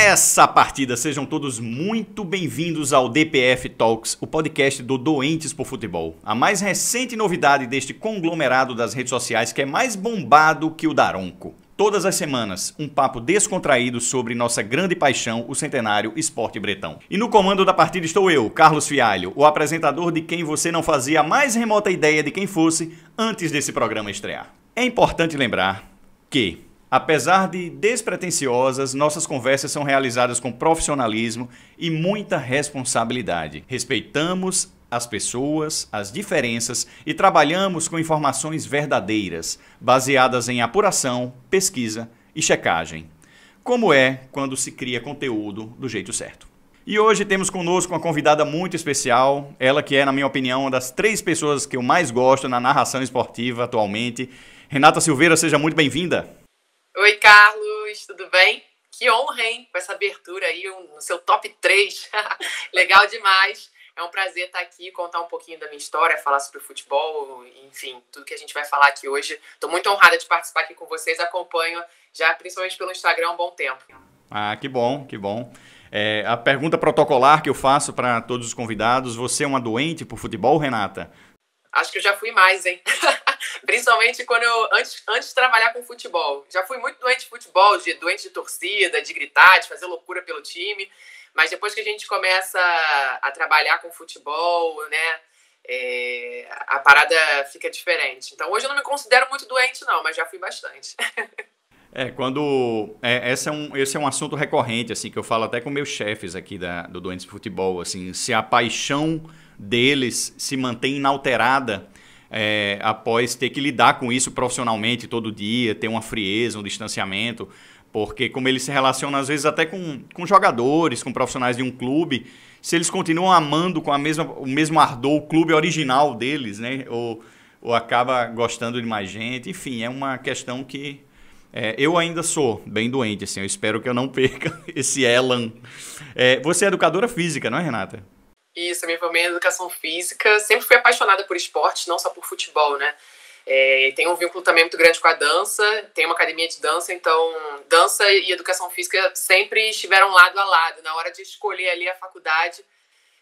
Começa a partida, sejam todos muito bem-vindos ao DPF Talks, o podcast do Doentes por Futebol. A mais recente novidade deste conglomerado das redes sociais que é mais bombado que o Daronco. Todas as semanas, um papo descontraído sobre nossa grande paixão, o centenário Esporte Bretão. E no comando da partida estou eu, Carlos Fialho, o apresentador de quem você não fazia a mais remota ideia de quem fosse antes desse programa estrear. É importante lembrar que, apesar de despretensiosas, nossas conversas são realizadas com profissionalismo e muita responsabilidade. Respeitamos as pessoas, as diferenças e trabalhamos com informações verdadeiras, baseadas em apuração, pesquisa e checagem. Como é quando se cria conteúdo do jeito certo. E hoje temos conosco uma convidada muito especial, ela que é, na minha opinião, uma das 3 pessoas que eu mais gosto na narração esportiva atualmente. Renata Silveira, seja muito bem-vinda. Oi, Carlos, tudo bem? Que honra, hein? Com essa abertura aí no seu top 3. Legal demais. É um prazer estar aqui, contar um pouquinho da minha história, falar sobre o futebol, enfim, tudo que a gente vai falar aqui hoje. Estou muito honrada de participar aqui com vocês, acompanho já, principalmente pelo Instagram, há um bom tempo. Ah, que bom, que bom. A pergunta protocolar que eu faço para todos os convidados, você é uma doente por futebol, Renata? Acho que eu já fui mais, hein? Principalmente quando antes de trabalhar com futebol. Já fui muito doente de futebol, doente de torcida, de gritar, de fazer loucura pelo time. Mas depois que a gente começa a trabalhar com futebol, né, a parada fica diferente. Então hoje eu não me considero muito doente não, mas já fui bastante. Esse é um assunto recorrente, assim, que eu falo até com meus chefes aqui do Doentes de Futebol, assim, se a paixão deles se mantém inalterada após ter que lidar com isso profissionalmente todo dia, ter uma frieza, um distanciamento, porque como eles se relacionam às vezes até com jogadores, com profissionais de um clube, se eles continuam amando com o mesmo ardor o clube original deles, né, ou acaba gostando de mais gente, enfim, é uma questão que eu ainda sou bem doente, assim, eu espero que eu não perca esse elan. Você é educadora física, não é, Renata? Isso, eu me formei em educação física, sempre fui apaixonada por esporte, não só por futebol, né? Tenho um vínculo também muito grande com a dança, tenho uma academia de dança, então dança e educação física sempre estiveram lado a lado. Na hora de escolher ali a faculdade,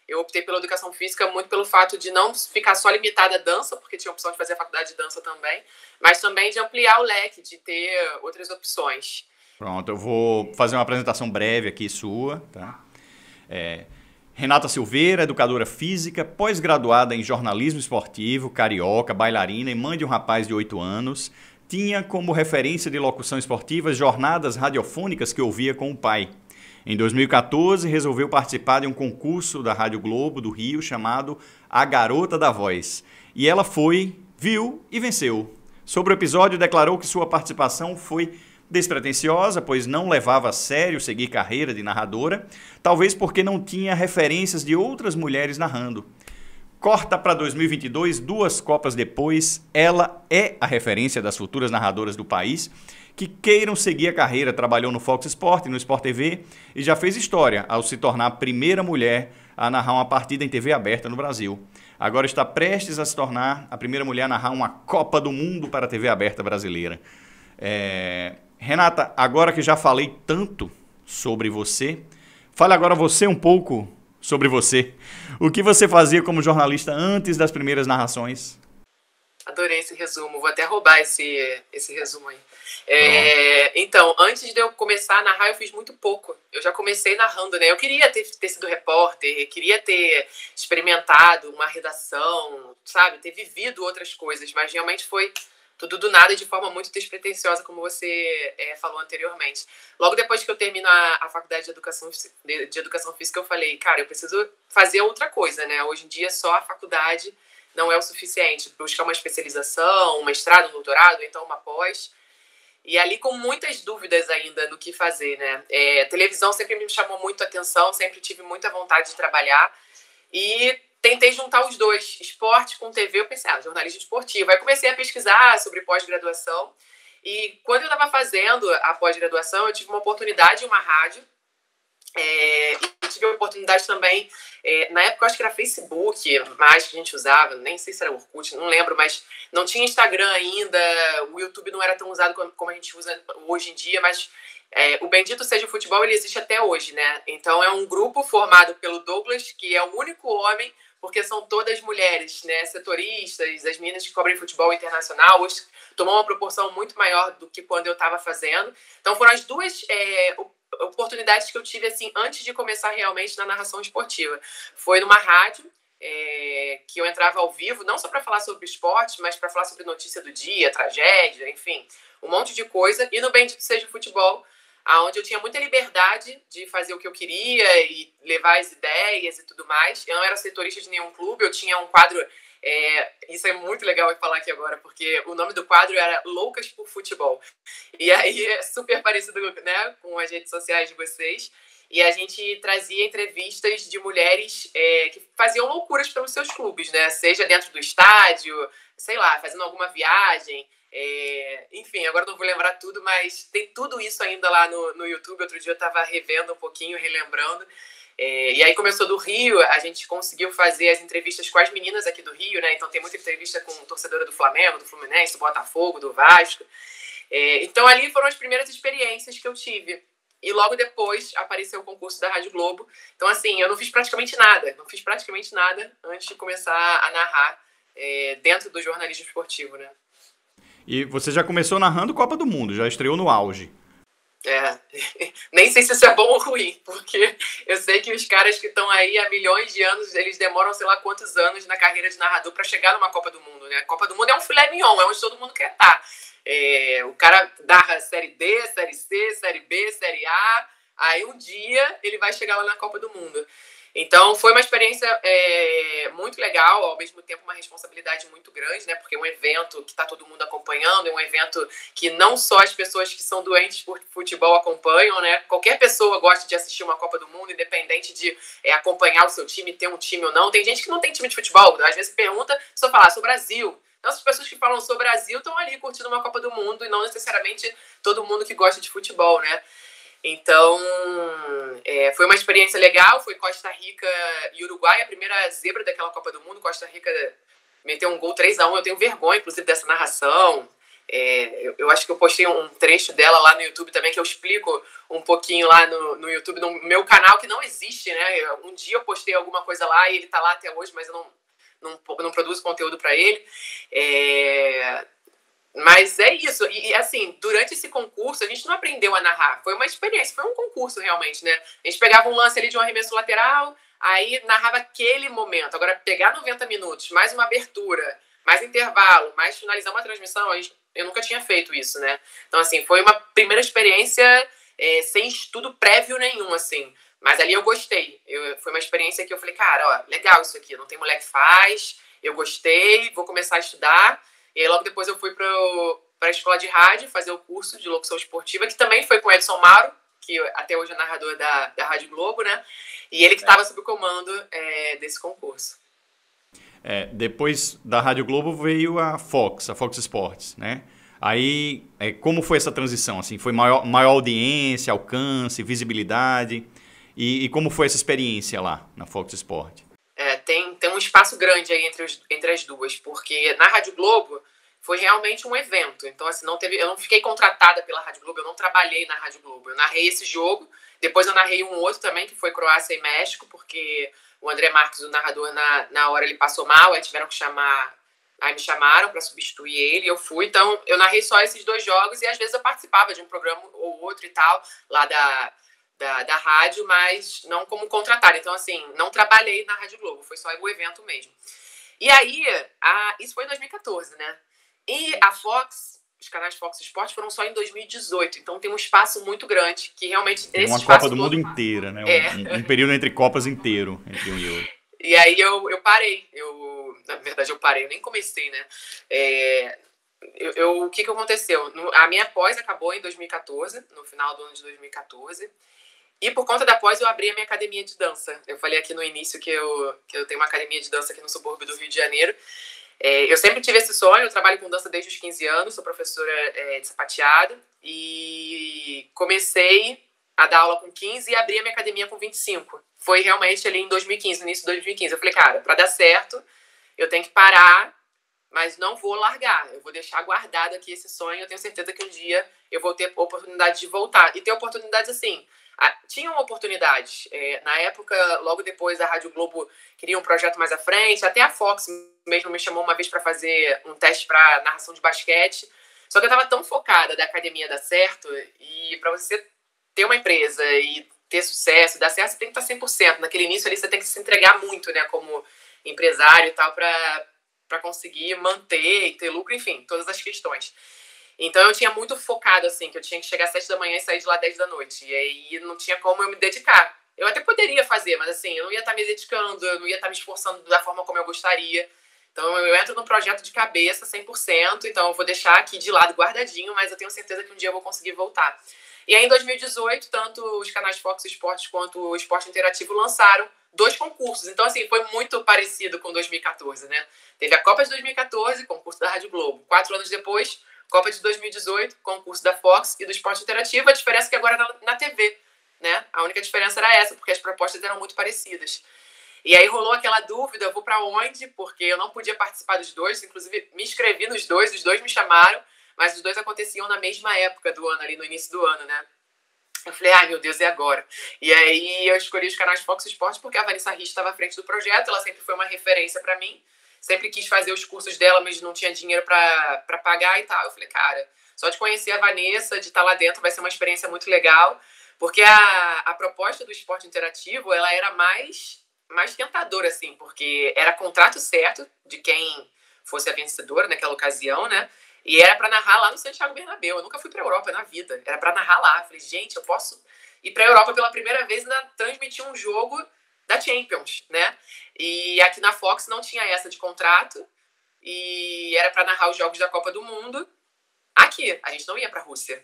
eu optei pela educação física muito pelo fato de não ficar só limitada à dança, porque tinha a opção de fazer a faculdade de dança também, mas também de ampliar o leque, de ter outras opções. Pronto, eu vou fazer uma apresentação breve aqui sua, tá? Renata Silveira, educadora física, pós-graduada em jornalismo esportivo, carioca, bailarina e mãe de um rapaz de 8 anos, tinha como referência de locução esportiva jornadas radiofônicas que ouvia com o pai. Em 2014, resolveu participar de um concurso da Rádio Globo do Rio chamado A Garota da Voz. E ela foi, viu e venceu. Sobre o episódio, declarou que sua participação foi despretensiosa, pois não levava a sério seguir carreira de narradora, talvez porque não tinha referências de outras mulheres narrando. Corta para 2022, 2 Copas depois, ela é a referência das futuras narradoras do país que queiram seguir a carreira. Trabalhou no Fox Sport, no Sport TV e já fez história ao se tornar a primeira mulher a narrar uma partida em TV aberta no Brasil. Agora está prestes a se tornar a primeira mulher a narrar uma Copa do Mundo para a TV aberta brasileira. Renata, agora que já falei tanto sobre você, fale agora você um pouco sobre você. O que você fazia como jornalista antes das primeiras narrações? Adorei esse resumo, vou até roubar esse resumo aí. Então, antes de eu começar a narrar, eu fiz muito pouco. Eu já comecei narrando, né? Eu queria ter sido repórter, queria ter experimentado uma redação, sabe? Ter vivido outras coisas, mas realmente foi tudo do nada e de forma muito despretensiosa, como você falou anteriormente. Logo depois que eu termino a faculdade de educação física, eu falei, cara, eu preciso fazer outra coisa, né? Hoje em dia só a faculdade não é o suficiente. Buscar uma especialização, um mestrado, um doutorado, então uma pós. E ali com muitas dúvidas ainda no que fazer, né? A televisão sempre me chamou muito a atenção, sempre tive muita vontade de trabalhar. E tentei juntar os dois, esporte com TV, eu pensei, jornalismo esportivo. Aí comecei a pesquisar sobre pós-graduação e quando eu estava fazendo a pós-graduação, eu tive uma oportunidade em uma rádio e tive a oportunidade também, na época eu acho que era Facebook, mais que a gente usava, nem sei se era Orkut, não lembro, mas não tinha Instagram ainda, o YouTube não era tão usado como a gente usa hoje em dia, mas O Bendito Seja o Futebol, ele existe até hoje, né? Então é um grupo formado pelo Douglas, que é o único homem, porque são todas mulheres, né? Setoristas, as meninas que cobrem futebol internacional. Hoje tomou uma proporção muito maior do que quando eu estava fazendo. Então foram as duas oportunidades que eu tive assim antes de começar realmente na narração esportiva. Foi numa rádio, que eu entrava ao vivo, não só para falar sobre esporte, mas para falar sobre notícia do dia, tragédia, enfim, um monte de coisa. E no Bendito Seja o Futebol, onde eu tinha muita liberdade de fazer o que eu queria e levar as ideias e tudo mais. Eu não era setorista de nenhum clube, eu tinha um quadro... isso é muito legal eu falar aqui agora, porque o nome do quadro era Loucas por Futebol. E aí é super parecido, né, com as redes sociais de vocês. E a gente trazia entrevistas de mulheres que faziam loucuras pelos seus clubes, né? Seja dentro do estádio, sei lá, fazendo alguma viagem. Enfim, agora não vou lembrar tudo, mas tem tudo isso ainda lá no YouTube. Outro dia eu estava revendo um pouquinho, relembrando. E aí começou do Rio, a gente conseguiu fazer as entrevistas com as meninas aqui do Rio, né? Então tem muita entrevista com torcedora do Flamengo, do Fluminense, do Botafogo, do Vasco. Então ali foram as primeiras experiências que eu tive. E logo depois apareceu o concurso da Rádio Globo. Então, assim, eu não fiz praticamente nada. Não fiz praticamente nada antes de começar a narrar dentro do jornalismo esportivo, né? E você já começou narrando Copa do Mundo, já estreou no auge. Nem sei se isso é bom ou ruim, porque eu sei que os caras que estão aí há milhões de anos, eles demoram sei lá quantos anos na carreira de narrador para chegar numa Copa do Mundo, né? A Copa do Mundo é um filé mignon, é onde todo mundo quer estar. O cara narra Série D, Série C, Série B, Série A, aí um dia ele vai chegar lá na Copa do Mundo. Então foi uma experiência muito legal, ao mesmo tempo uma responsabilidade muito grande, né? Porque é um evento que está todo mundo acompanhando, é um evento que não só as pessoas que são doentes por futebol acompanham, né? Qualquer pessoa gosta de assistir uma Copa do Mundo, independente de acompanhar o seu time, ter um time ou não. Tem gente que não tem time de futebol, às vezes pergunta, só falar, sou Brasil. Então, as pessoas que falam sobre o Brasil estão ali curtindo uma Copa do Mundo e não necessariamente todo mundo que gosta de futebol, né? Então, foi uma experiência legal. Foi Costa Rica e Uruguai, a primeira zebra daquela Copa do Mundo. Costa Rica meteu um gol 3-1. Eu tenho vergonha, inclusive, dessa narração. Eu acho que eu postei um trecho dela lá no YouTube também, que eu explico um pouquinho lá no YouTube, no meu canal, que não existe, né? Um dia eu postei alguma coisa lá e ele tá lá até hoje, mas eu não produzo conteúdo para ele. Mas é isso. E assim, durante esse concurso, a gente não aprendeu a narrar. Foi uma experiência, foi um concurso realmente, né? A gente pegava um lance ali de um arremesso lateral, aí narrava aquele momento. Agora, pegar 90 minutos, mais uma abertura, mais intervalo, mais finalizar uma transmissão, eu nunca tinha feito isso, né? Então, assim, foi uma primeira experiência sem estudo prévio nenhum, assim. Mas ali eu gostei. Foi uma experiência que eu falei, cara, ó, legal isso aqui. Não tem mulher que faz. Eu gostei, vou começar a estudar. E aí logo depois eu fui para a escola de rádio fazer o curso de locução esportiva, que também foi com o Edson Mauro, que até hoje é narrador da Rádio Globo, né? E ele que estava sob o comando desse concurso. Depois da Rádio Globo veio a Fox Sports, né? Aí, como foi essa transição? Assim, foi maior audiência, alcance, visibilidade? E como foi essa experiência lá na Fox Sports? Tem um espaço grande aí entre as duas, porque na Rádio Globo foi realmente um evento. Então, assim, eu não fiquei contratada pela Rádio Globo, eu não trabalhei na Rádio Globo. Eu narrei esse jogo, depois eu narrei um outro também, que foi Croácia e México, porque o André Marques, o narrador, na hora ele passou mal, aí tiveram que chamar... Aí me chamaram para substituir ele, eu fui. Então, eu narrei só esses dois jogos e às vezes eu participava de um programa ou outro e tal, lá da rádio, mas não como contratada. Então, assim, não trabalhei na Rádio Globo, foi só o evento mesmo. E aí, isso foi em 2014, né? E a Fox, os canais Fox Sports foram só em 2018, então tem um espaço muito grande, que realmente... Uma Copa do Mundo inteira, né? Um período entre Copas inteiro, entre um e outro. E aí eu parei, na verdade eu parei, eu nem comecei, né? O que aconteceu? A minha pós acabou em 2014, no final do ano de 2014, e por conta da pós eu abri a minha academia de dança. Eu falei aqui no início que eu tenho uma academia de dança aqui no subúrbio do Rio de Janeiro. Eu sempre tive esse sonho, eu trabalho com dança desde os 15 anos, sou professora de sapateado, e comecei a dar aula com 15 e abri a minha academia com 25. Foi realmente ali em 2015, no início de 2015. Eu falei, cara, pra dar certo, eu tenho que parar, mas não vou largar. Eu vou deixar guardado aqui esse sonho. Eu tenho certeza que um dia eu vou ter oportunidade de voltar. E ter oportunidades assim. Tinham oportunidades. Na época, logo depois, a Rádio Globo queria um projeto mais à frente. Até a Fox mesmo me chamou uma vez para fazer um teste para narração de basquete. Só que eu estava tão focada da academia dar certo. E para você ter uma empresa e ter sucesso, dar certo, você tem que estar 100%. Naquele início ali, você tem que se entregar muito, né? Como empresário e tal, para conseguir manter e ter lucro, enfim, todas as questões. Então eu tinha muito focado, assim, que eu tinha que chegar às 7 da manhã e sair de lá às 10 da noite. E aí não tinha como eu me dedicar. Eu até poderia fazer, mas assim, eu não ia estar me dedicando, eu não ia estar me esforçando da forma como eu gostaria. Então eu entro no projeto de cabeça 100%, então eu vou deixar aqui de lado guardadinho, mas eu tenho certeza que um dia eu vou conseguir voltar. E aí em 2018, tanto os canais Fox Sports quanto o Esporte Interativo lançaram 2 concursos. Então assim, foi muito parecido com 2014, né? Teve a Copa de 2014, concurso da Rádio Globo. 4 anos depois, Copa de 2018, concurso da Fox e do Esporte Interativo. A diferença é que agora é na TV, né? A única diferença era essa, porque as propostas eram muito parecidas. E aí rolou aquela dúvida, eu vou pra onde? Porque eu não podia participar dos 2, inclusive me inscrevi nos 2, os 2 me chamaram, mas os 2 aconteciam na mesma época do ano, ali no início do ano, né? Eu falei, ai meu Deus, e agora? E aí eu escolhi os canais Fox Sports porque a Vanessa Rich estava à frente do projeto, ela sempre foi uma referência pra mim, sempre quis fazer os cursos dela, mas não tinha dinheiro pra pagar e tal. Eu falei, cara, só de conhecer a Vanessa, de estar lá dentro, vai ser uma experiência muito legal, porque a proposta do Esporte Interativo, ela era mais tentadora, assim, porque era contrato certo de quem fosse a vencedora naquela ocasião, né? E era pra narrar lá no Santiago Bernabéu. Eu nunca fui pra Europa na vida. Era pra narrar lá. Eu falei, gente, eu posso ir pra Europa pela primeira vez e transmitir um jogo da Champions, né? E aqui na Fox não tinha essa de contrato. E era pra narrar os jogos da Copa do Mundo aqui. A gente não ia pra Rússia.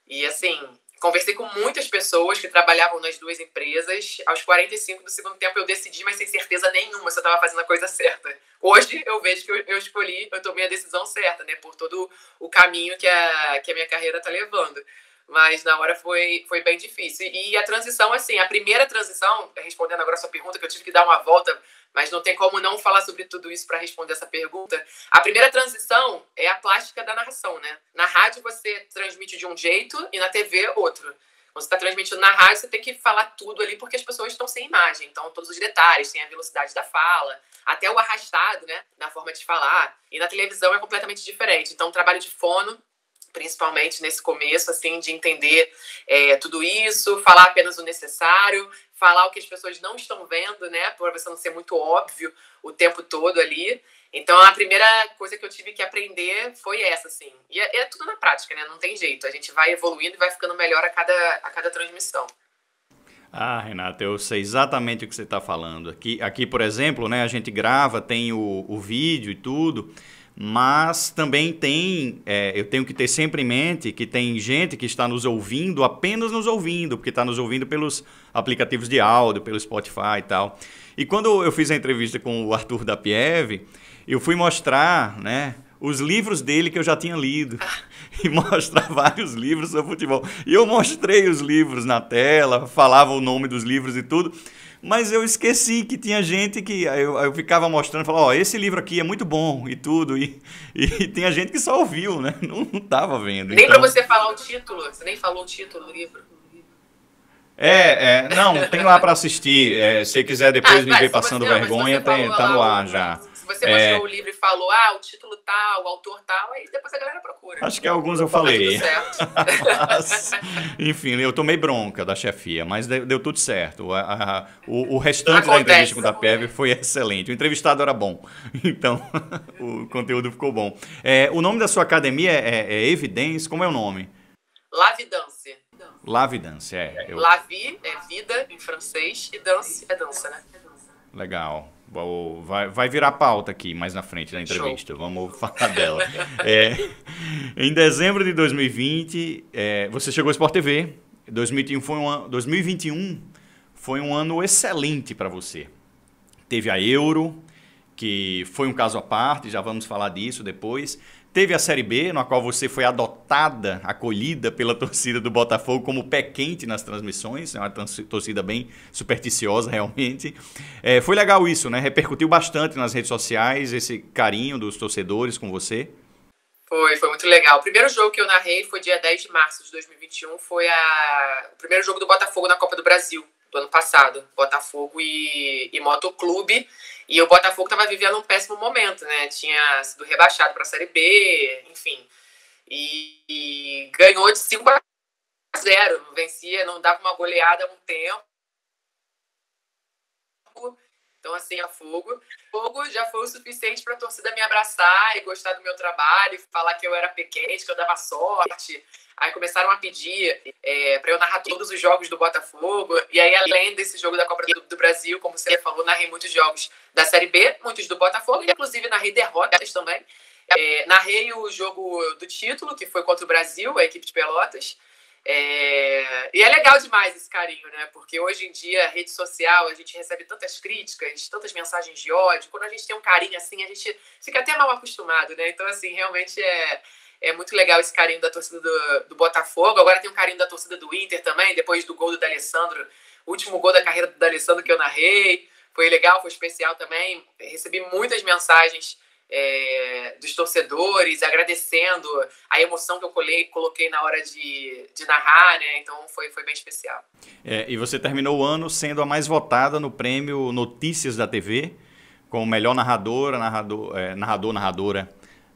E assim, conversei com muitas pessoas que trabalhavam nas 2 empresas. Aos 45 do segundo tempo eu decidi, mas sem certeza nenhuma se eu estava fazendo a coisa certa. Hoje eu vejo que eu tomei a decisão certa, né? Por todo o caminho que a minha carreira está levando. Mas na hora foi bem difícil. E a transição, assim, a primeira transição, respondendo agora a sua pergunta, que eu tive que dar uma volta, mas não tem como não falar sobre tudo isso para responder essa pergunta. A primeira transição é a plástica da narração, né? Na rádio você transmite de um jeito e na TV outro. Quando você está transmitindo na rádio, você tem que falar tudo ali porque as pessoas estão sem imagem. Então, todos os detalhes, tem a velocidade da fala, até o arrastado, né? Na forma de falar. E na televisão é completamente diferente. Então, o trabalho de fono, principalmente nesse começo, assim, de entender tudo isso, falar apenas o necessário, falar o que as pessoas não estão vendo, né, para você não ser muito óbvio o tempo todo ali. Então, a primeira coisa que eu tive que aprender foi essa, assim. E é tudo na prática, né, não tem jeito. A gente vai evoluindo e vai ficando melhor a cada transmissão. Ah, Renata, eu sei exatamente o que você está falando. Aqui, por exemplo, né, a gente grava, tem o vídeo e tudo, mas também eu tenho que ter sempre em mente que tem gente que está nos ouvindo, apenas nos ouvindo, porque está nos ouvindo pelos aplicativos de áudio, pelo Spotify e tal. E quando eu fiz a entrevista com o Arthur da Pieve, eu fui mostrar, né, os livros dele que eu já tinha lido e mostrar vários livros sobre futebol. E eu mostrei os livros na tela, falava o nome dos livros e tudo, mas eu esqueci que tinha gente que... Eu ficava mostrando, falava, ó, esse livro aqui é muito bom e tudo, e tinha gente que só ouviu, né? Não tava vendo. Nem então... pra você falar o título, você nem falou o título do livro. Não, tem lá pra assistir. Se você quiser depois me ver passando vergonha, tá no ar já. Se você mostrou o livro e falou, o título tal, o autor tal, aí depois a galera procura. Acho que alguns eu falei. Tá tudo certo. Enfim, eu tomei bronca da chefia, mas deu tudo certo. O restante da entrevista com o da Pieve foi excelente. O entrevistado era bom, então o conteúdo ficou bom. O nome da sua academia é Evidence, como é o nome? Lavidance. Lavidance, Lavi é vida em francês e dance é dança, né? Legal. Vai virar pauta aqui mais na frente da entrevista. Show. Vamos falar dela. Em dezembro de 2020, você chegou ao Sport TV. 2021 foi um ano excelente para você. Teve a Euro, que foi um caso à parte, já vamos falar disso depois. Teve a Série B, na qual você foi adotada, acolhida pela torcida do Botafogo como pé quente nas transmissões, é uma torcida bem supersticiosa realmente. Foi legal isso, né? Repercutiu bastante nas redes sociais esse carinho dos torcedores com você. Foi muito legal. O primeiro jogo que eu narrei foi dia 10 de março de 2021, foi o primeiro jogo do Botafogo na Copa do Brasil, do ano passado. Botafogo e Motoclube. E o Botafogo estava vivendo um péssimo momento, né? Tinha sido rebaixado para a Série B, enfim. E ganhou de 5-0. Vencia, não dava uma goleada há um tempo. Então, assim, Fogo já foi o suficiente para a torcida me abraçar e gostar do meu trabalho, falar que eu era pequeno, que eu dava sorte. Aí começaram a pedir para eu narrar todos os jogos do Botafogo. E aí, além desse jogo da Copa do Brasil, como você falou, narrei muitos jogos da Série B, muitos do Botafogo, e inclusive narrei derrotas também. Narrei o jogo do título, que foi contra o Brasil, a equipe de Pelotas. E é legal demais esse carinho, né? Porque hoje em dia, rede social, a gente recebe tantas críticas, tantas mensagens de ódio. Quando a gente tem um carinho assim, a gente fica até mal acostumado, né? Então, assim, realmente é muito legal esse carinho da torcida do Botafogo. Agora tem um carinho da torcida do Inter também, depois do gol do D'Alessandro, o último gol da carreira do D'Alessandro que eu narrei. Foi legal, foi especial também. Recebi muitas mensagens dos torcedores, agradecendo a emoção que eu coloquei na hora de narrar, né? Então foi bem especial. E você terminou o ano sendo a mais votada no prêmio Notícias da TV, como melhor narradora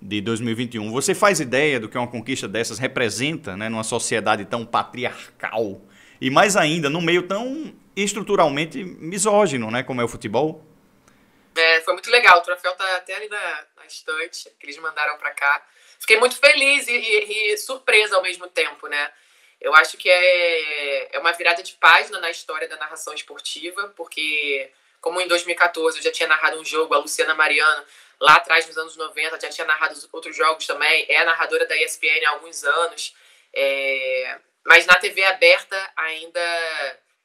de 2021. Você faz ideia do que uma conquista dessas representa, né, numa sociedade tão patriarcal e mais ainda num meio tão estruturalmente misógino, né, como é o futebol? Foi muito legal, o troféu tá até ali na estante, que eles mandaram para cá. Fiquei muito feliz e surpresa ao mesmo tempo, né? Eu acho que é uma virada de página na história da narração esportiva, porque como em 2014 eu já tinha narrado um jogo, a Luciana Mariano, lá atrás nos anos 90, já tinha narrado outros jogos também, é a narradora da ESPN há alguns anos, mas na TV aberta ainda...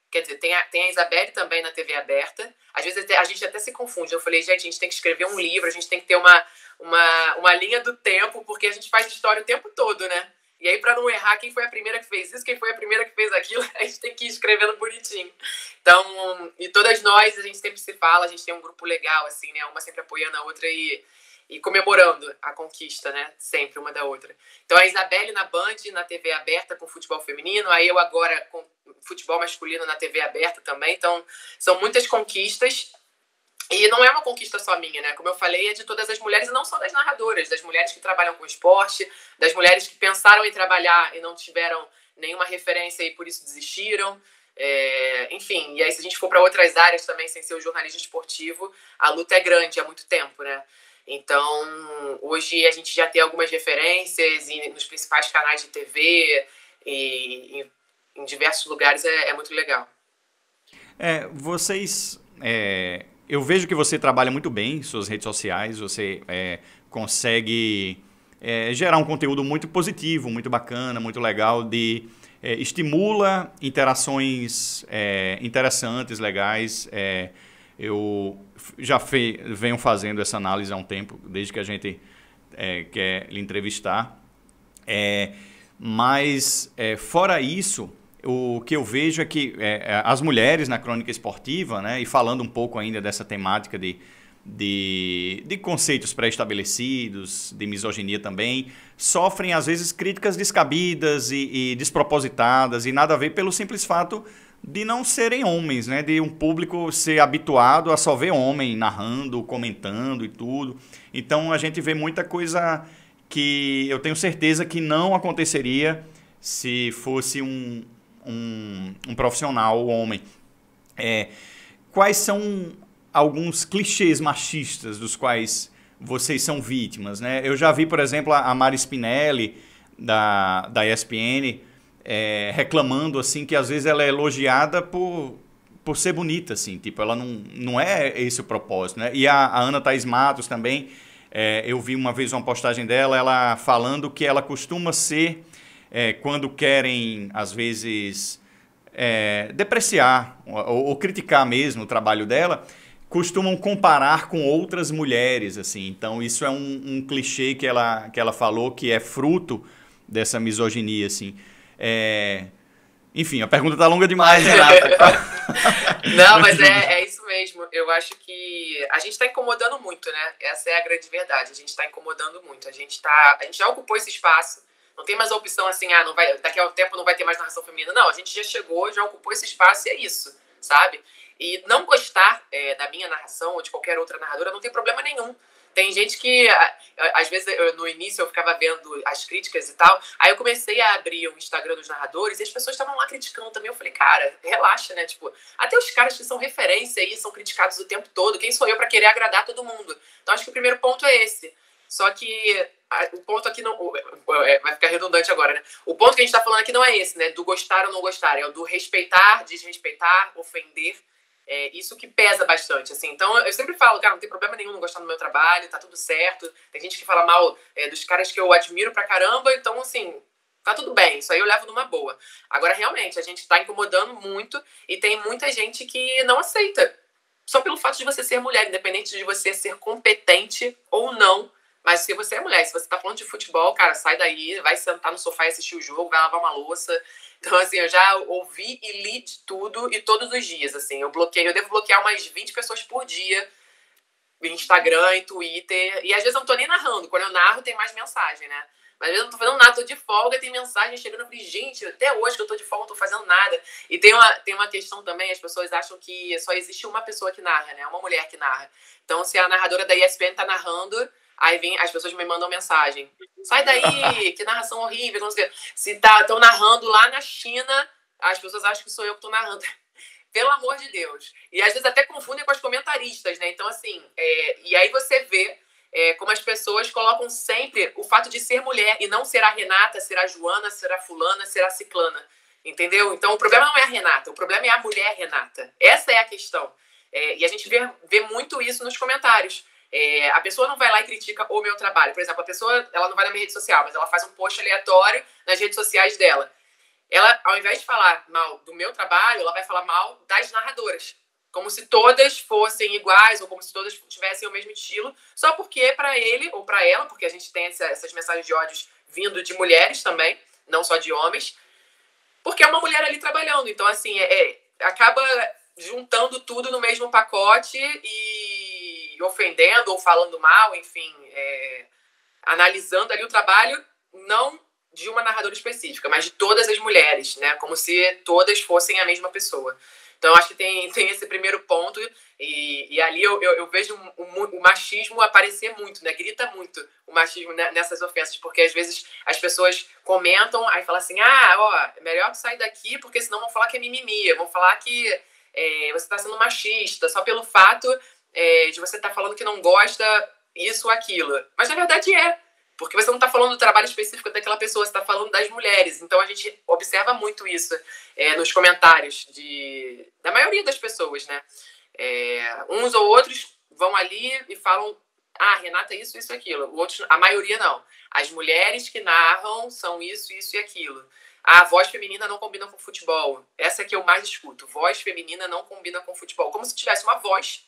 Quer dizer, tem a Isabelle também na TV aberta. Às vezes a gente até se confunde. Eu falei, gente, a gente tem que escrever um livro, a gente tem que ter uma linha do tempo, porque a gente faz história o tempo todo, né? E aí, para não errar quem foi a primeira que fez isso, quem foi a primeira que fez aquilo, a gente tem que ir escrevendo bonitinho. Então, e todas nós, a gente sempre se fala, a gente tem um grupo legal, assim, né? Uma sempre apoiando a outra e comemorando a conquista, né? Sempre uma da outra. Então, a Isabelle na Band, na TV aberta, com futebol feminino. Aí eu agora com futebol masculino na TV aberta também. Então, são muitas conquistas. E não é uma conquista só minha, né? Como eu falei, é de todas as mulheres, e não só das narradoras. Das mulheres que trabalham com esporte, das mulheres que pensaram em trabalhar e não tiveram nenhuma referência e por isso desistiram. Enfim, e aí se a gente for para outras áreas também, sem ser o jornalismo esportivo, a luta é grande há muito tempo, né? Então, hoje a gente já tem algumas referências nos principais canais de TV e em diversos lugares, é muito legal. Eu vejo que você trabalha muito bem em suas redes sociais, você consegue gerar um conteúdo muito positivo, muito bacana, muito legal, estimula interações interessantes, legais. Eu já venho fazendo essa análise há um tempo, desde que a gente quer lhe entrevistar. Mas, fora isso, o que eu vejo é que as mulheres na crônica esportiva, né, e falando um pouco ainda dessa temática de conceitos pré-estabelecidos, de misoginia também, sofrem, às vezes, críticas descabidas e despropositadas e nada a ver pelo simples fato de não serem homens, né? De um público ser habituado a só ver homem narrando, comentando e tudo. Então, a gente vê muita coisa que eu tenho certeza que não aconteceria se fosse um profissional homem. Quais são alguns clichês machistas dos quais vocês são vítimas, né? Eu já vi, por exemplo, a Mari Spinelli, da ESPN, reclamando assim que às vezes ela é elogiada por ser bonita, assim, tipo, ela não é esse o propósito, né? E a Ana Thaís Matos também, eu vi uma vez uma postagem dela, ela falando que ela costuma ser, quando querem, às vezes, depreciar ou criticar mesmo o trabalho dela, costumam comparar com outras mulheres, assim. Então, isso é um clichê que ela falou que é fruto dessa misoginia, assim. Enfim, a pergunta tá longa demais, Renata. Não, mas é isso mesmo. Eu acho que a gente tá incomodando muito, né? Essa é a grande verdade. A gente tá incomodando muito. A gente já ocupou esse espaço. Não tem mais a opção assim, não vai, daqui a um tempo não vai ter mais narração feminina. Não, a gente já chegou, já ocupou esse espaço e é isso, sabe? E não gostar da minha narração ou de qualquer outra narradora não tem problema nenhum. Tem gente que, às vezes, no início eu ficava vendo as críticas e tal, aí eu comecei a abrir o Instagram dos narradores e as pessoas estavam lá criticando também. Eu falei, cara, relaxa, né? Tipo, até os caras que são referência aí são criticados o tempo todo. Quem sou eu pra querer agradar todo mundo? Então acho que o primeiro ponto é esse. Só que o ponto aqui não... vai ficar redundante agora, né? O ponto que a gente tá falando aqui não é esse, né? Do gostar ou não gostar. É o do respeitar, desrespeitar, ofender. Isso que pesa bastante, assim. Então, eu sempre falo, cara, não tem problema nenhum não gostar do meu trabalho, tá tudo certo. Tem gente que fala mal dos caras que eu admiro pra caramba, então, assim, tá tudo bem. Isso aí eu levo numa boa. Agora, realmente, a gente tá incomodando muito e tem muita gente que não aceita. Só pelo fato de você ser mulher, independente de você ser competente ou não. Mas se você é mulher, se você tá falando de futebol, cara, sai daí, vai sentar no sofá e assistir o jogo, vai lavar uma louça. Então, assim, eu já ouvi e li de tudo e todos os dias, assim. Eu devo bloquear umas 20 pessoas por dia em Instagram, em Twitter. E às vezes eu não tô nem narrando. Quando eu narro, tem mais mensagem, né? Mas às vezes eu não tô fazendo nada, tô de folga, tem mensagem chegando. Eu falei, gente, até hoje que eu tô de folga, não tô fazendo nada. E tem uma questão também, as pessoas acham que só existe uma pessoa que narra, né? Uma mulher que narra. Então, se a narradora da ESPN tá narrando, aí as pessoas me mandam mensagem. Sai daí, que narração horrível. Não sei. Se estão narrando lá na China, as pessoas acham que sou eu que tô narrando. Pelo amor de Deus. E às vezes até confundem com as comentaristas, né? Então, assim, e aí você vê como as pessoas colocam sempre o fato de ser mulher e não ser a Renata, ser a Joana, ser a fulana, ser a ciclana. Entendeu? Então, o problema não é a Renata, o problema é a mulher Renata. Essa é a questão. E a gente vê muito isso nos comentários. A pessoa não vai lá e critica o meu trabalho. Por exemplo, a pessoa ela não vai na minha rede social, mas ela faz um post aleatório nas redes sociais dela. Ela, ao invés de falar mal do meu trabalho, ela vai falar mal das narradoras. Como se todas fossem iguais ou como se todas tivessem o mesmo estilo. Só porque para ele ou para ela, porque a gente tem essas mensagens de ódios vindo de mulheres também, não só de homens, porque é uma mulher ali trabalhando. Então, assim, acaba juntando tudo no mesmo pacote e ofendendo ou falando mal, enfim, analisando ali o trabalho, não de uma narradora específica, mas de todas as mulheres, né? Como se todas fossem a mesma pessoa. Então, acho que tem esse primeiro ponto e ali eu vejo o machismo aparecer muito, né? Grita muito o machismo nessas ofensas, porque às vezes as pessoas comentam, aí falam assim, é melhor tu sair daqui, porque senão vão falar que é mimimi, vão falar que você está sendo machista, só pelo fato de você estar falando que não gosta isso ou aquilo. Mas na verdade porque você não está falando do trabalho específico daquela pessoa, você está falando das mulheres. Então a gente observa muito isso nos comentários da maioria das pessoas, né? Uns ou outros vão ali e falam, Renata, isso, isso, aquilo. Outros, a maioria não. As mulheres que narram são isso, isso e aquilo. A voz feminina não combina com futebol. Essa que eu mais escuto. Voz feminina não combina com futebol. Como se tivesse uma voz,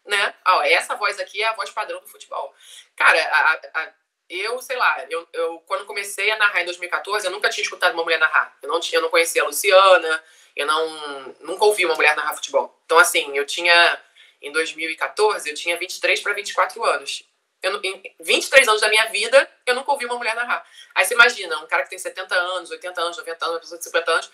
né? Essa voz aqui é a voz padrão do futebol. Cara, eu, sei lá, eu quando comecei a narrar em 2014, eu nunca tinha escutado uma mulher narrar. Eu não conhecia a Luciana, nunca ouvi uma mulher narrar futebol. Então, assim, em 2014, eu tinha 23 para 24 anos. Em 23 anos da minha vida, eu nunca ouvi uma mulher narrar. Aí você imagina, um cara que tem 70 anos, 80 anos, 90 anos, uma pessoa de 50 anos,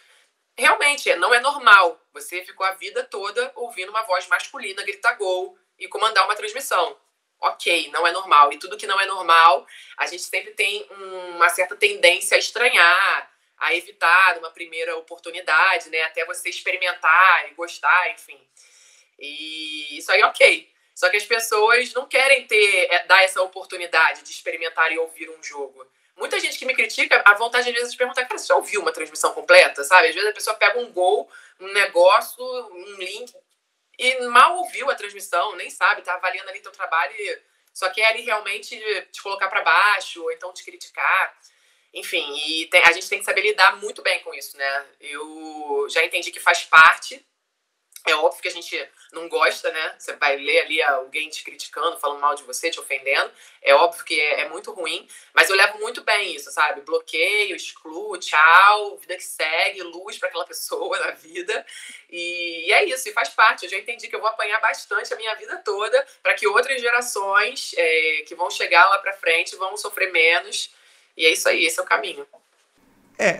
realmente, não é normal. Você ficou a vida toda ouvindo uma voz masculina gritar gol e comandar uma transmissão. Ok, não é normal. E tudo que não é normal, a gente sempre tem uma certa tendência a estranhar, a evitar numa primeira oportunidade, né? Até você experimentar e gostar, enfim. E isso aí, ok. Só que as pessoas não querem dar essa oportunidade de experimentar e ouvir um jogo. Muita gente que me critica, a vontade às vezes de perguntar, cara, você já ouviu uma transmissão completa, sabe? Às vezes a pessoa pega um gol, um negócio, um link, e mal ouviu a transmissão, nem sabe, tá avaliando ali teu trabalho e só quer ali realmente te colocar para baixo, ou então te criticar. Enfim, a gente tem que saber lidar muito bem com isso, né? Eu já entendi que faz parte É óbvio que a gente não gosta, né? Você vai ler ali alguém te criticando, falando mal de você, te ofendendo. É óbvio que é muito ruim, mas eu levo muito bem isso, sabe? Bloqueio, excluo, tchau, vida que segue, luz para aquela pessoa na vida. E é isso, e faz parte. Eu já entendi que eu vou apanhar bastante a minha vida toda para que outras gerações que vão chegar lá para frente vão sofrer menos. E é isso aí, esse é o caminho.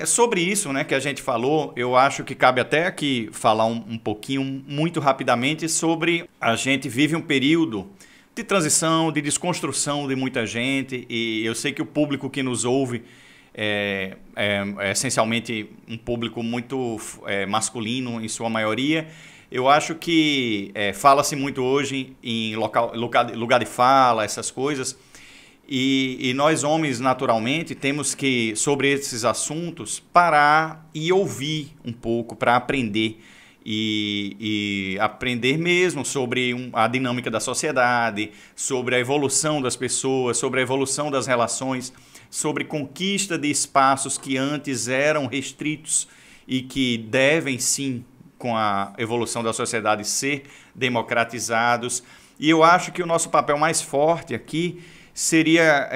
Sobre isso, né, que a gente falou, eu acho que cabe até aqui falar um pouquinho, muito rapidamente, sobre a gente vive um período de transição, de desconstrução de muita gente, e eu sei que o público que nos ouve é essencialmente um público muito masculino, em sua maioria. Eu acho que fala-se muito hoje em lugar de fala, essas coisas. E nós homens, naturalmente, temos que, sobre esses assuntos, parar e ouvir um pouco para aprender. E aprender mesmo sobre a dinâmica da sociedade, sobre a evolução das pessoas, sobre a evolução das relações, sobre conquista de espaços que antes eram restritos e que devem, sim, com a evolução da sociedade, ser democratizados. E eu acho que o nosso papel mais forte aqui seria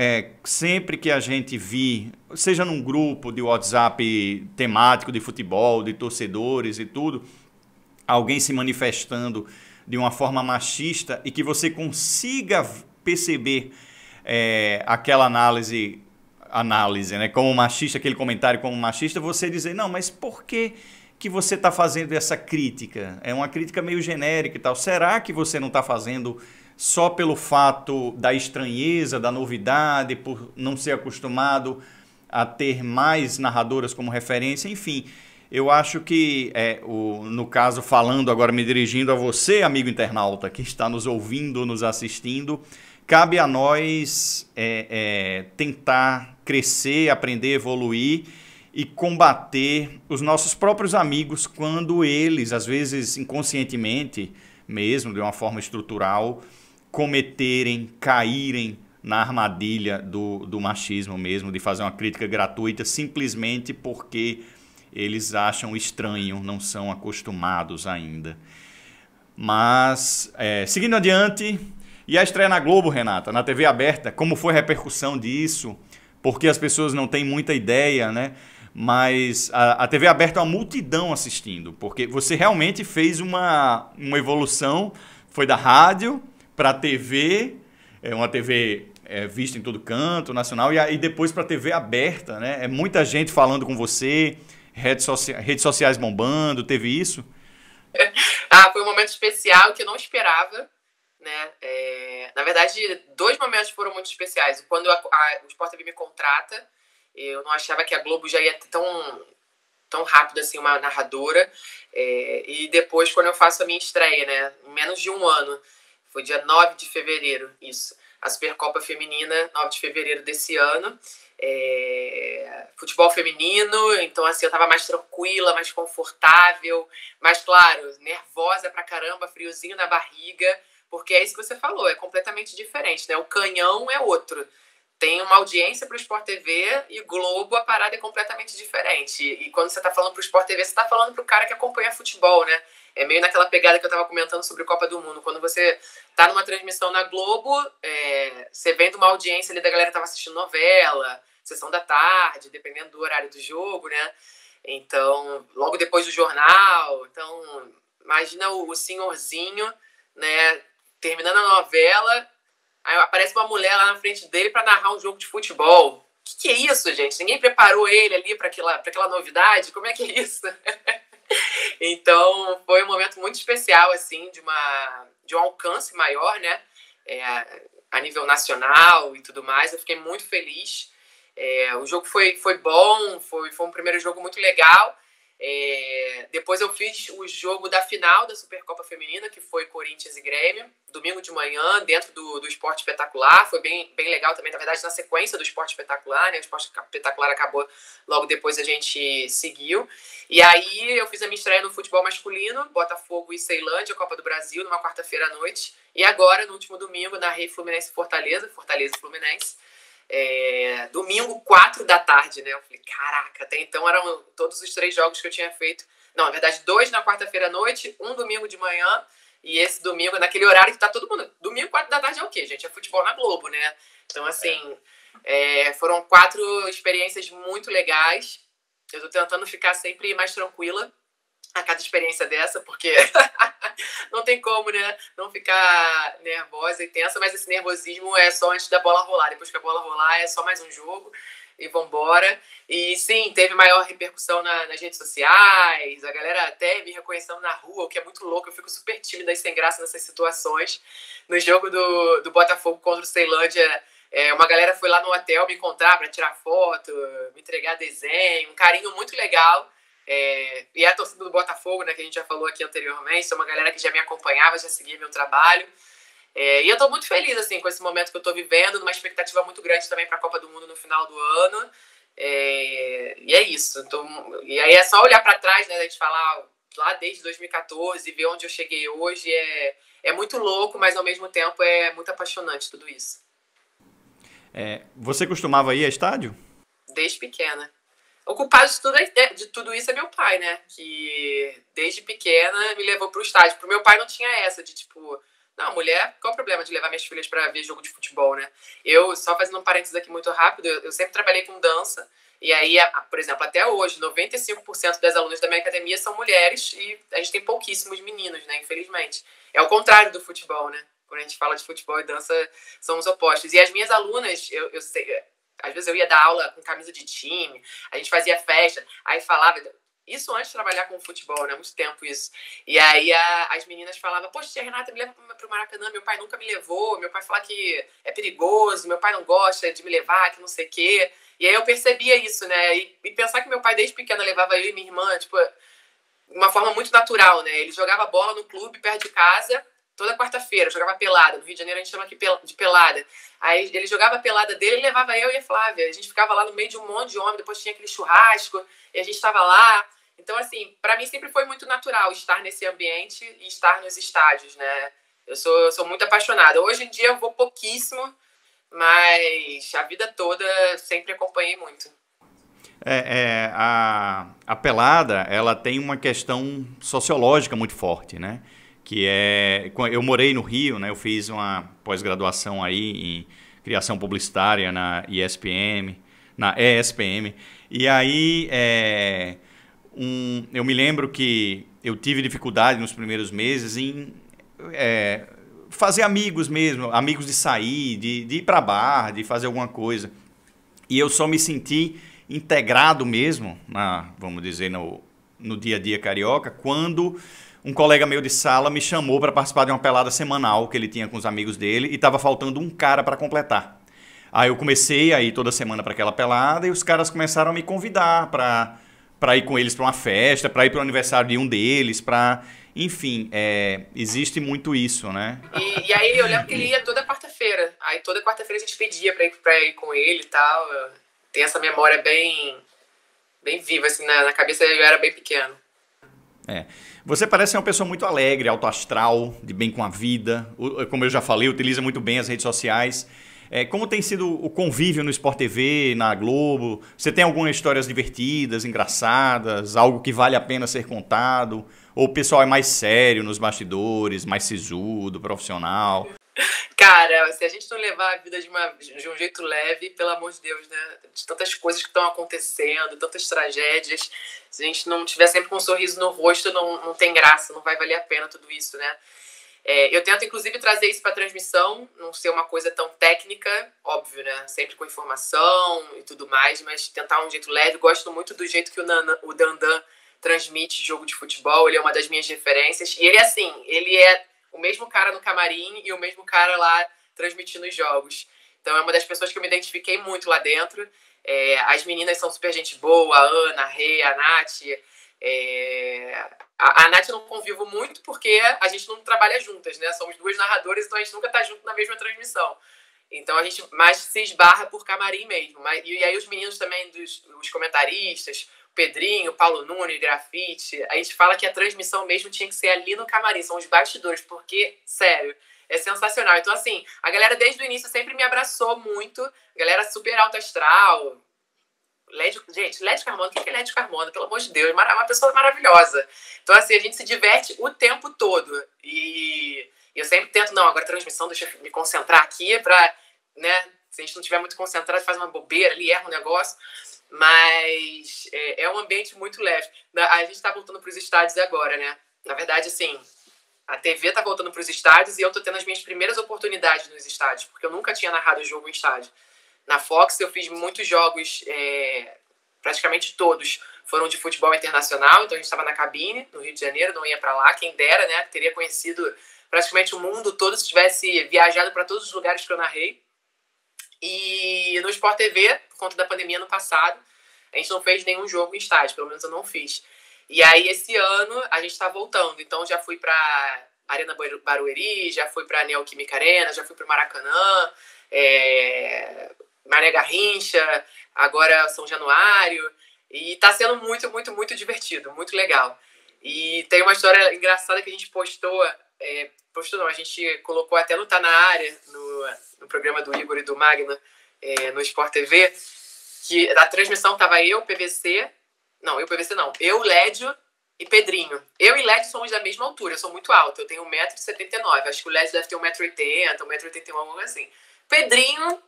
sempre que a gente vir, seja num grupo de WhatsApp temático de futebol, de torcedores e tudo, alguém se manifestando de uma forma machista e que você consiga perceber aquela análise, né, como machista, aquele comentário como machista, você dizer, não, mas por que você está fazendo essa crítica? É uma crítica meio genérica e tal. Será que você não está fazendo só pelo fato da estranheza, da novidade, por não ser acostumado a ter mais narradoras como referência? Enfim, eu acho que, no caso, falando agora, me dirigindo a você, amigo internauta, que está nos ouvindo, nos assistindo, cabe a nós tentar crescer, aprender, evoluir e combater os nossos próprios amigos quando eles, às vezes inconscientemente, mesmo de uma forma estrutural, caírem na armadilha do machismo mesmo, de fazer uma crítica gratuita simplesmente porque eles acham estranho, não são acostumados ainda. Mas, seguindo adiante, e a estreia na Globo, Renata, na TV aberta, como foi a repercussão disso? Porque as pessoas não têm muita ideia, né? Mas a TV aberta é uma multidão assistindo, porque você realmente fez uma evolução, foi da rádio para a TV, uma TV vista em todo canto, nacional, e depois para a TV aberta, né? É muita gente falando com você, redes sociais bombando, teve isso? Foi um momento especial que eu não esperava, né? Na verdade, 2 momentos foram muito especiais. Quando o Sport TV me contrata, eu não achava que a Globo já ia ter tão rápido assim uma narradora. E depois, quando eu faço a minha estreia, né? Em menos de um ano, foi dia 9 de fevereiro, isso. A Supercopa Feminina, 9 de fevereiro desse ano. Futebol feminino, então assim, eu tava mais tranquila, mais confortável, mas claro, nervosa pra caramba, friozinho na barriga, porque é isso que você falou, é completamente diferente, né? O canhão é outro. Tem uma audiência pro Sport TV e Globo, a parada é completamente diferente. E quando você tá falando pro Sport TV, você tá falando pro cara que acompanha futebol, né? É meio naquela pegada que eu tava comentando sobre Copa do Mundo. Quando você tá numa transmissão na Globo, você vem de uma audiência ali da galera que tava assistindo novela, sessão da tarde, dependendo do horário do jogo, né? Então, logo depois do jornal. Então, imagina o senhorzinho, né, terminando a novela, aí aparece uma mulher lá na frente dele para narrar um jogo de futebol. O que é isso, gente? Ninguém preparou ele ali para aquela novidade? Como é que é isso? Então, foi um momento muito especial, assim, de um alcance maior, né? A nível nacional e tudo mais. Eu fiquei muito feliz. O jogo foi bom, foi um primeiro jogo muito legal. Depois eu fiz o jogo da final da Supercopa Feminina, que foi Corinthians e Grêmio, domingo de manhã, dentro do Esporte Espetacular. Foi bem legal também, na verdade, na sequência do Esporte Espetacular, né? O Esporte Espetacular acabou, logo depois a gente seguiu. E aí eu fiz a minha estreia no futebol masculino, Botafogo e Ceilândia, Copa do Brasil, numa quarta-feira à noite. E agora, no último domingo, narrei Fluminense e Fortaleza e Fluminense. Domingo, 4 da tarde, né? Eu falei, caraca, até então eram todos os 3 jogos que eu tinha feito Não, na verdade, 2 na quarta-feira à noite, um domingo de manhã, e esse domingo, naquele horário que tá todo mundo... Domingo, 4 da tarde é o quê, gente? É futebol na Globo, né? Então, assim, foram 4 experiências muito legais. Eu tô tentando ficar sempre mais tranquila a cada experiência dessa, porque não tem como, né? Não ficar nervosa e tensa, mas esse nervosismo é só antes da bola rolar. Depois que a bola rolar, é só mais um jogo e vambora. E sim, teve maior repercussão nas redes sociais, a galera até me reconhecendo na rua, o que é muito louco. Eu fico super tímida e sem graça nessas situações. No jogo do Botafogo contra o Ceilândia, uma galera foi lá no hotel me encontrar para tirar foto, me entregar desenho, um carinho muito legal. E a torcida do Botafogo, né, que a gente já falou aqui anteriormente, é uma galera que já me acompanhava, já seguia meu trabalho. E eu tô muito feliz, assim, com esse momento que eu tô vivendo, numa expectativa muito grande também pra Copa do Mundo no final do ano. E é isso. E aí é só olhar pra trás, né, a gente falar lá desde 2014 e ver onde eu cheguei hoje. É muito louco, mas ao mesmo tempo é muito apaixonante tudo isso. Você costumava ir a estádio? Desde pequena. O culpado de tudo isso é meu pai, né? Que desde pequena me levou pro estádio. Pro meu pai não tinha essa de tipo... Não, mulher, qual o problema de levar minhas filhas pra ver jogo de futebol, né? Eu, só fazendo um parênteses aqui muito rápido, eu sempre trabalhei com dança. E aí, por exemplo, até hoje, 95% das alunas da minha academia são mulheres e a gente tem pouquíssimos meninos, né? Infelizmente. É o contrário do futebol, né? Quando a gente fala de futebol e dança, são os opostos. E as minhas alunas, eu sei... Às vezes eu ia dar aula com camisa de time, a gente fazia festa, aí falava... Isso antes de trabalhar com futebol, né? Muito tempo isso. E aí as meninas falavam, poxa, tia Renata, me leva pro Maracanã, meu pai nunca me levou, meu pai fala que é perigoso, meu pai não gosta de me levar, que não sei o quê. E aí eu percebia isso, né? E pensar que meu pai desde pequena levava eu e minha irmã, tipo, de uma forma muito natural, né? Ele jogava bola no clube perto de casa, toda quarta-feira, jogava pelada. No Rio de Janeiro a gente chama aqui de pelada. Aí ele jogava a pelada dele e levava eu e a Flávia. A gente ficava lá no meio de um monte de homem, depois tinha aquele churrasco, e a gente estava lá. Então, assim, pra mim sempre foi muito natural estar nesse ambiente e estar nos estádios, né? Eu sou muito apaixonada. Hoje em dia eu vou pouquíssimo, mas a vida toda sempre acompanhei muito. A pelada, ela tem uma questão sociológica muito forte, né? Que eu morei no Rio, né? Eu fiz uma pós-graduação aí em criação publicitária na ESPM, e aí eu me lembro que eu tive dificuldade nos primeiros meses em fazer amigos mesmo, amigos de sair, de ir para bar, de fazer alguma coisa. E eu só me senti integrado mesmo, vamos dizer, no dia a dia carioca, quando um colega meu de sala me chamou para participar de uma pelada semanal que ele tinha com os amigos dele e estava faltando um cara para completar. Aí eu comecei a ir toda semana para aquela pelada e os caras começaram a me convidar para ir com eles para uma festa, para ir para o aniversário de um deles, enfim, existe muito isso, né? E aí eu lembro que ele ia toda quarta-feira. Aí toda quarta-feira a gente pedia pra ir com ele e tal. Tem essa memória bem viva, assim, na cabeça. Eu era bem pequeno. Você parece ser uma pessoa muito alegre, autoastral, de bem com a vida. Como eu já falei, utiliza muito bem as redes sociais. Como tem sido o convívio no Sport TV, na Globo? Você tem algumas histórias divertidas, engraçadas, algo que vale a pena ser contado? Ou o pessoal é mais sério nos bastidores, mais sisudo, profissional? Cara, se a gente não levar a vida de um jeito leve, pelo amor de Deus, né? De tantas coisas que estão acontecendo, tantas tragédias, se a gente não tiver sempre com um sorriso no rosto, não tem graça, não vai valer a pena tudo isso, né? Eu tento, inclusive, trazer isso para a transmissão, não ser uma coisa tão técnica, óbvio, né? Sempre com informação e tudo mais, mas tentar um jeito leve. Gosto muito do jeito que o Dandan transmite jogo de futebol, ele é uma das minhas referências. E ele, assim, ele é o mesmo cara no camarim e o mesmo cara lá transmitindo os jogos. Então é uma das pessoas que eu me identifiquei muito lá dentro. As meninas são super gente boa, a Ana, a Rê, a Nath. A Nath eu não convivo muito porque a gente não trabalha juntas, né? Somos duas narradoras, então a gente nunca tá junto na mesma transmissão. Então a gente mais se esbarra por camarim mesmo. E aí os meninos também, os comentaristas, Pedrinho, Paulo Nunes, Grafite, a gente fala que a transmissão mesmo tinha que ser ali no camarim, são os bastidores, porque, sério, é sensacional. Então, assim, a galera desde o início sempre me abraçou muito, a galera super alto astral, Gente, Lédio Carmona, o que é Lédio Carmona? Pelo amor de Deus, uma pessoa maravilhosa. Então, assim, a gente se diverte o tempo todo. E eu sempre tento, não, agora a transmissão, deixa eu me concentrar aqui pra, né, se a gente não estiver muito concentrado, faz uma bobeira ali, erra um negócio. Mas é um ambiente muito leve. A gente tá voltando pros estádios agora, né? Na verdade, assim, a TV tá voltando pros estádios e eu tô tendo as minhas primeiras oportunidades nos estádios, porque eu nunca tinha narrado jogo em estádio. Na Fox eu fiz muitos jogos, praticamente todos foram de futebol internacional, então a gente estava na cabine, no Rio de Janeiro, não ia para lá, quem dera, né? Teria conhecido praticamente o mundo todo se tivesse viajado para todos os lugares que eu narrei. E no Sport TV, por conta da pandemia no passado, a gente não fez nenhum jogo em estádio, pelo menos eu não fiz. E aí esse ano a gente está voltando, então já fui para Arena Barueri, já fui para Neoquímica Arena, já fui para o Maracanã, Mané Garrincha, agora São Januário, e tá sendo muito, muito, muito divertido, muito legal. E tem uma história engraçada que a gente postou não, a gente colocou até no Tá Na Área, no programa do Igor e do Magno, no Sport TV, que a transmissão tava eu, Lédio e Pedrinho. Eu e Lédio somos da mesma altura, eu sou muito alta, eu tenho 1,79 m, acho que o Lédio deve ter 1,80 m, 1,81 m, algo assim. Pedrinho,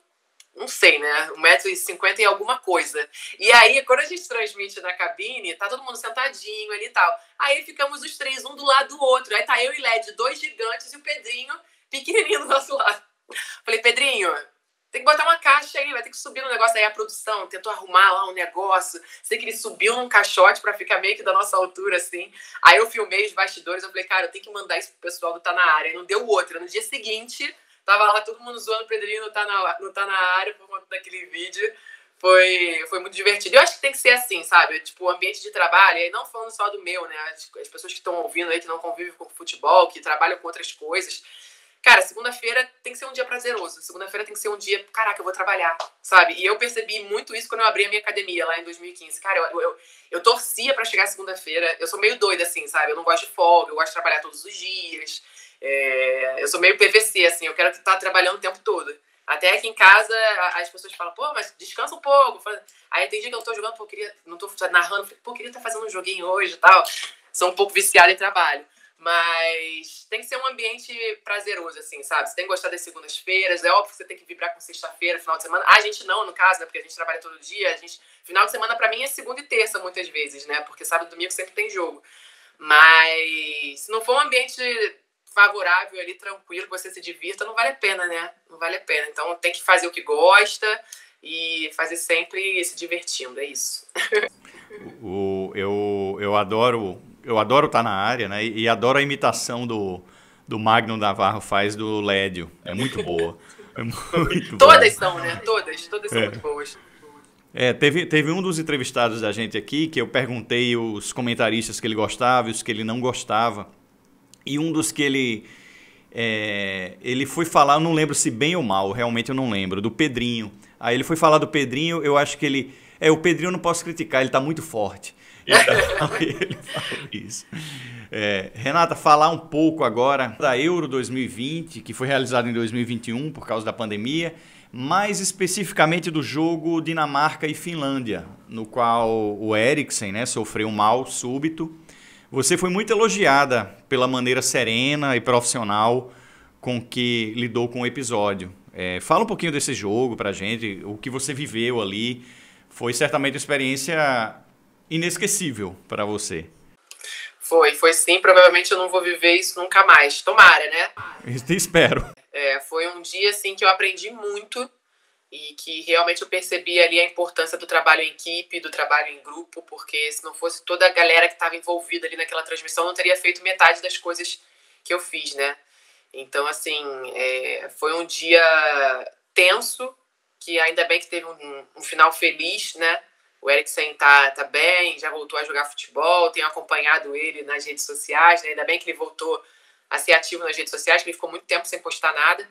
não sei, né? 1,50 m e alguma coisa. E aí, quando a gente transmite na cabine, tá todo mundo sentadinho ali e tal. Aí ficamos os três, um do lado do outro. Aí tá eu e Led, dois gigantes, e o Pedrinho, pequenininho do nosso lado. Falei, Pedrinho, tem que botar uma caixa aí, vai ter que subir no negócio. Aí a produção tentou arrumar lá um negócio. Sei que ele subiu num caixote pra ficar meio que da nossa altura, assim. Aí eu filmei os bastidores, eu falei, cara, eu tenho que mandar isso pro pessoal do Tá Na Área. E não deu outra. No dia seguinte, tava lá todo mundo zoando o Pedrinho no Tá Na Área por conta daquele vídeo. Foi muito divertido. Eu acho que tem que ser assim, sabe? Tipo, o ambiente de trabalho, aí não falando só do meu, né? As pessoas que estão ouvindo aí, que não convivem com futebol, que trabalham com outras coisas. Cara, segunda-feira tem que ser um dia prazeroso. Segunda-feira tem que ser um dia, caraca, eu vou trabalhar, sabe? E eu percebi muito isso quando eu abri a minha academia lá em 2015. Cara, eu torcia pra chegar segunda-feira. Eu sou meio doida, assim, sabe? Eu não gosto de folga, eu gosto de trabalhar todos os dias. Eu sou meio PVC, assim, eu quero estar trabalhando o tempo todo. Até aqui em casa, as pessoas falam, pô, mas descansa um pouco. Aí tem dia que eu não tô jogando, pô, não tô narrando, pô, queria estar fazendo um joguinho hoje e tal. Sou um pouco viciada em trabalho. Mas tem que ser um ambiente prazeroso, assim, sabe? Você tem que gostar das segundas-feiras, é óbvio que você tem que vibrar com sexta-feira, final de semana. A gente não, no caso, né? Porque a gente trabalha todo dia. Final de semana, pra mim, é segunda e terça, muitas vezes, né? Porque sábado e domingo sempre tem jogo. Mas se não for um ambiente favorável ali, tranquilo, que você se divirta, não vale a pena, né? Não vale a pena. Então tem que fazer o que gosta e fazer sempre se divertindo, é isso. Eu adoro Tá Na Área, né? E adoro a imitação do Magno Navarro faz do Lédio. É muito boa. É muito todas boa. São, né? Todas são muito boas. Teve um dos entrevistados da gente aqui que eu perguntei os comentaristas que ele gostava e os que ele não gostava. E um dos que ele foi falar, eu não lembro se bem ou mal, realmente eu não lembro, do Pedrinho. Aí ele foi falar do Pedrinho, eu acho que o Pedrinho eu não posso criticar, ele tá muito forte. Então, ele falou isso. Renata, falar um pouco agora da Euro 2020, que foi realizada em 2021 por causa da pandemia, mais especificamente do jogo Dinamarca e Finlândia, no qual o Eriksen, né, sofreu um mal súbito. Você foi muito elogiada pela maneira serena e profissional com que lidou com o episódio. Fala um pouquinho desse jogo pra gente, o que você viveu ali. Foi certamente uma experiência inesquecível para você. Foi sim, provavelmente eu não vou viver isso nunca mais. Tomara, né? Eu espero. Foi um dia assim, que eu aprendi muito e que realmente eu percebi ali a importância do trabalho em equipe, do trabalho em grupo, porque se não fosse toda a galera que estava envolvida ali naquela transmissão, eu não teria feito metade das coisas que eu fiz, né? Então, assim, foi um dia tenso, que ainda bem que teve um final feliz, né? O Eriksen tá bem, já voltou a jogar futebol, tenho acompanhado ele nas redes sociais, né? Ainda bem que ele voltou a ser ativo nas redes sociais, que ele ficou muito tempo sem postar nada.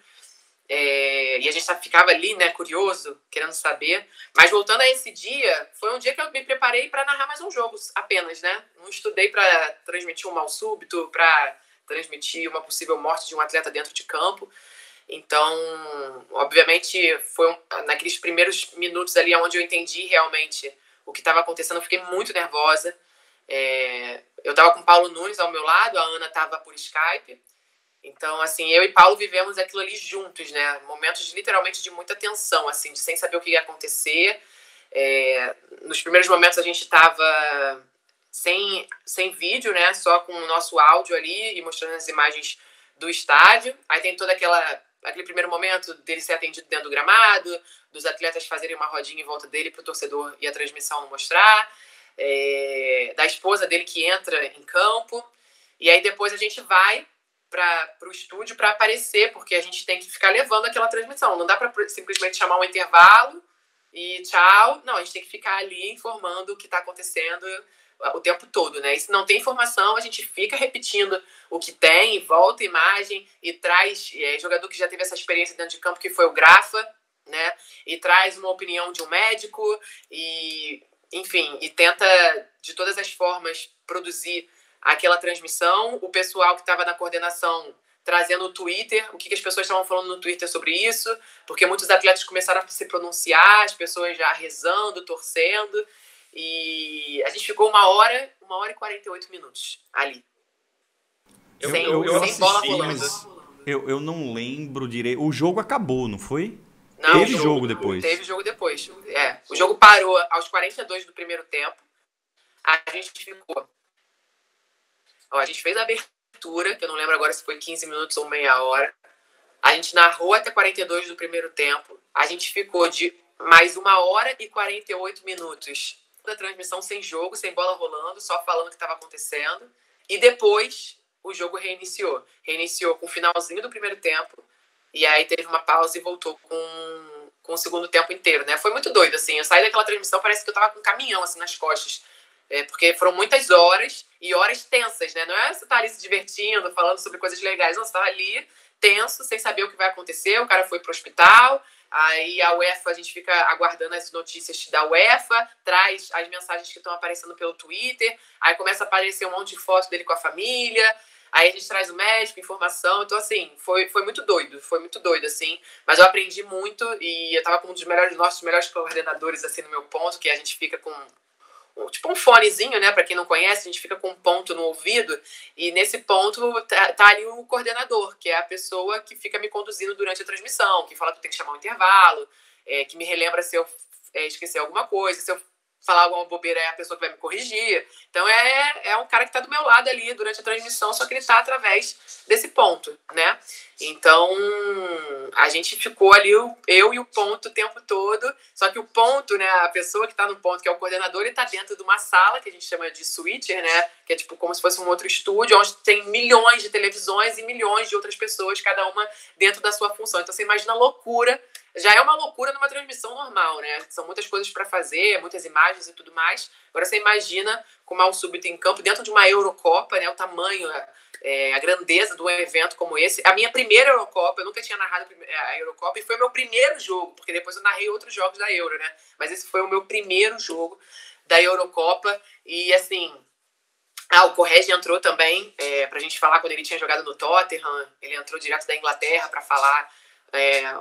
E a gente ficava ali, né, curioso, querendo saber. Mas voltando a esse dia, foi um dia que eu me preparei para narrar mais um jogo apenas, né? Não estudei para transmitir um mal súbito, para transmitir uma possível morte de um atleta dentro de campo. Então, obviamente, foi naqueles primeiros minutos ali onde eu entendi realmente o que estava acontecendo, eu fiquei muito nervosa. Eu estava com o Paulo Nunes ao meu lado, a Ana estava por Skype. Então, assim, eu e Paulo vivemos aquilo ali juntos, né? Momentos literalmente de muita tensão, assim, de sem saber o que ia acontecer. Nos primeiros momentos a gente estava sem vídeo, né? Só com o nosso áudio ali e mostrando as imagens do estádio. Aí tem todo aquele primeiro momento dele ser atendido dentro do gramado, dos atletas fazerem uma rodinha em volta dele para o torcedor e a transmissão não mostrar, da esposa dele que entra em campo. E aí depois a gente vai para o estúdio para aparecer, porque a gente tem que ficar levando aquela transmissão. Não dá para simplesmente chamar um intervalo e tchau. Não, a gente tem que ficar ali informando o que está acontecendo o tempo todo, né? E se não tem informação, a gente fica repetindo o que tem, volta a imagem e traz jogador que já teve essa experiência dentro de campo, que foi o Grafa, né? E traz uma opinião de um médico e, enfim, e tenta de todas as formas produzir aquela transmissão. O pessoal que estava na coordenação trazendo o Twitter, o que as pessoas estavam falando no Twitter sobre isso, porque muitos atletas começaram a se pronunciar, as pessoas já rezando, torcendo. E a gente ficou 1h e 48 minutos ali. Sem bola rolando. Eu não lembro direito. O jogo acabou, não foi? Não, teve jogo depois. Teve jogo depois. O jogo parou aos 42 do primeiro tempo. A gente ficou. A gente fez a abertura, que eu não lembro agora se foi 15 minutos ou meia hora. A gente narrou até 42 do primeiro tempo. A gente ficou de mais 1h e 48 minutos da transmissão sem jogo, sem bola rolando, só falando o que estava acontecendo. E depois o jogo reiniciou. Reiniciou com o finalzinho do primeiro tempo. E aí teve uma pausa e voltou com o segundo tempo inteiro, né? Foi muito doido, assim. Eu saí daquela transmissão, parece que eu tava com um caminhão, assim, nas costas. Porque foram muitas horas e horas tensas, né? Não é você estar ali se divertindo, falando sobre coisas legais. Não, você tava ali tenso, sem saber o que vai acontecer. O cara foi pro hospital. Aí a UEFA, a gente fica aguardando as notícias da UEFA, traz as mensagens que estão aparecendo pelo Twitter. Aí começa a aparecer um monte de foto dele com a família. Aí a gente traz o médico, informação. Então, assim, foi muito doido. Foi muito doido, assim. Mas eu aprendi muito e eu tava com um dos nossos melhores coordenadores, assim, no meu ponto, que a gente fica com tipo um fonezinho, né? Pra quem não conhece, a gente fica com um ponto no ouvido e nesse ponto tá ali o coordenador, que é a pessoa que fica me conduzindo durante a transmissão, que fala que eu tenho que chamar um intervalo, que me relembra se eu esquecer alguma coisa, se eu falar alguma bobeira é a pessoa que vai me corrigir. Então é um cara que tá do meu lado ali durante a transmissão, só que ele tá através desse ponto, né? Então a gente ficou ali, eu e o ponto o tempo todo, só que o ponto, né, a pessoa que tá no ponto, que é o coordenador, ele tá dentro de uma sala que a gente chama de switcher, né, que é tipo como se fosse um outro estúdio, onde tem milhões de televisões e milhões de outras pessoas, cada uma dentro da sua função. Então você imagina a loucura. Já é uma loucura numa transmissão normal, né? São muitas coisas para fazer, muitas imagens e tudo mais. Agora você imagina com o mal súbito em campo dentro de uma Eurocopa, né? O tamanho, a grandeza de um evento como esse. A minha primeira Eurocopa, eu nunca tinha narrado a Eurocopa e foi o meu primeiro jogo, porque depois eu narrei outros jogos da Euro, né? Mas esse foi o meu primeiro jogo da Eurocopa e, assim... o Correge entrou também pra gente falar quando ele tinha jogado no Tottenham. Ele entrou direto da Inglaterra para falar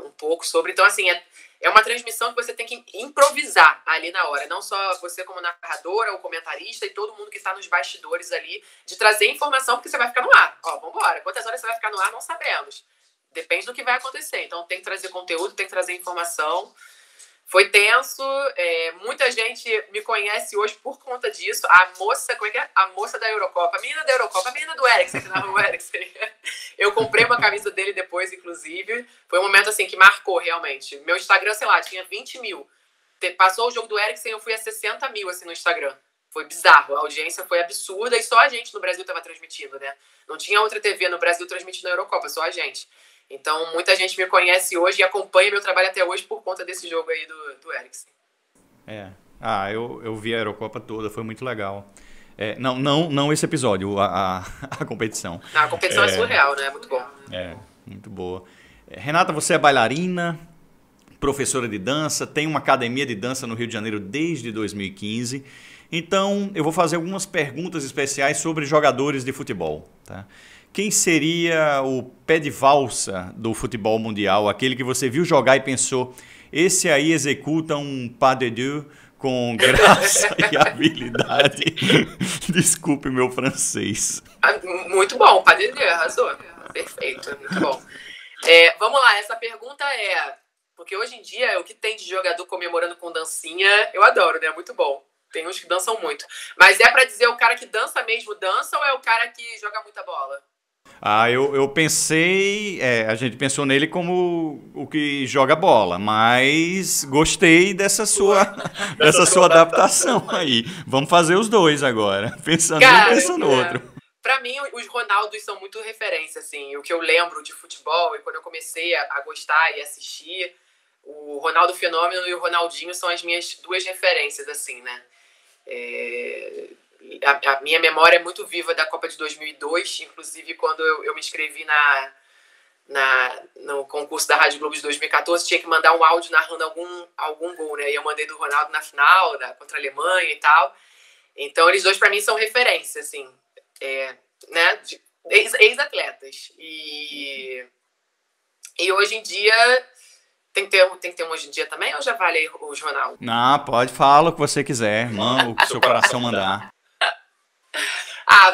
um pouco sobre. Então, assim, é uma transmissão que você tem que improvisar ali na hora. Não só você como narradora ou comentarista e todo mundo que está nos bastidores ali, de trazer informação, porque você vai ficar no ar. Vambora. Quantas horas você vai ficar no ar, não sabemos. Depende do que vai acontecer. Então, tem que trazer conteúdo, tem que trazer informação. Foi tenso, muita gente me conhece hoje por conta disso. A moça, como é que é? A moça da Eurocopa, a menina da Eurocopa, a menina do Eriksen, que narrou o Eriksen. Eu comprei uma camisa dele depois, inclusive. Foi um momento, assim, que marcou, realmente. Meu Instagram, sei lá, tinha 20 mil. Passou o jogo do Eriksen, eu fui a 60 mil, assim, no Instagram. Foi bizarro, a audiência foi absurda e só a gente no Brasil estava transmitindo, né? Não tinha outra TV no Brasil transmitindo a Eurocopa, só a gente. Então, muita gente me conhece hoje e acompanha meu trabalho até hoje por conta desse jogo aí do Eriksen. Eu vi a Eurocopa toda, foi muito legal. Não esse episódio, a competição. A competição é surreal, né? Muito bom. Muito boa. Renata, você é bailarina, professora de dança, tem uma academia de dança no Rio de Janeiro desde 2015. Então, eu vou fazer algumas perguntas especiais sobre jogadores de futebol, tá? Quem seria o pé de valsa do futebol mundial? Aquele que você viu jogar e pensou, esse aí executa um pas de deux com graça e habilidade. Desculpe meu francês. Muito bom, pode dizer, arrasou. Perfeito, muito bom. Vamos lá, essa pergunta porque hoje em dia o que tem de jogador comemorando com dancinha, eu adoro, né? Muito bom. Tem uns que dançam muito. Mas é pra dizer o cara que dança mesmo dança ou é o cara que joga muita bola? Eu pensei, a gente pensou nele como o que joga bola, mas gostei dessa sua adaptação aí. Vamos fazer os dois agora, pensando em um, pensando no outro. Pra mim, os Ronaldos são muito referência, assim. O que eu lembro de futebol, e quando eu comecei a gostar e assistir, o Ronaldo Fenômeno e o Ronaldinho são as minhas duas referências, assim, né? A minha memória é muito viva da Copa de 2002, inclusive quando eu me inscrevi no concurso da Rádio Globo de 2014, tinha que mandar um áudio narrando algum gol, né? E eu mandei do Ronaldo na final, contra a Alemanha e tal. Então, eles dois, pra mim, são referência, assim, né? Ex-atletas. E hoje em dia... Tem que ter um hoje em dia também ou já vale aí os Ronaldo? Não, pode, fala o que você quiser, manda o que o seu coração mandar.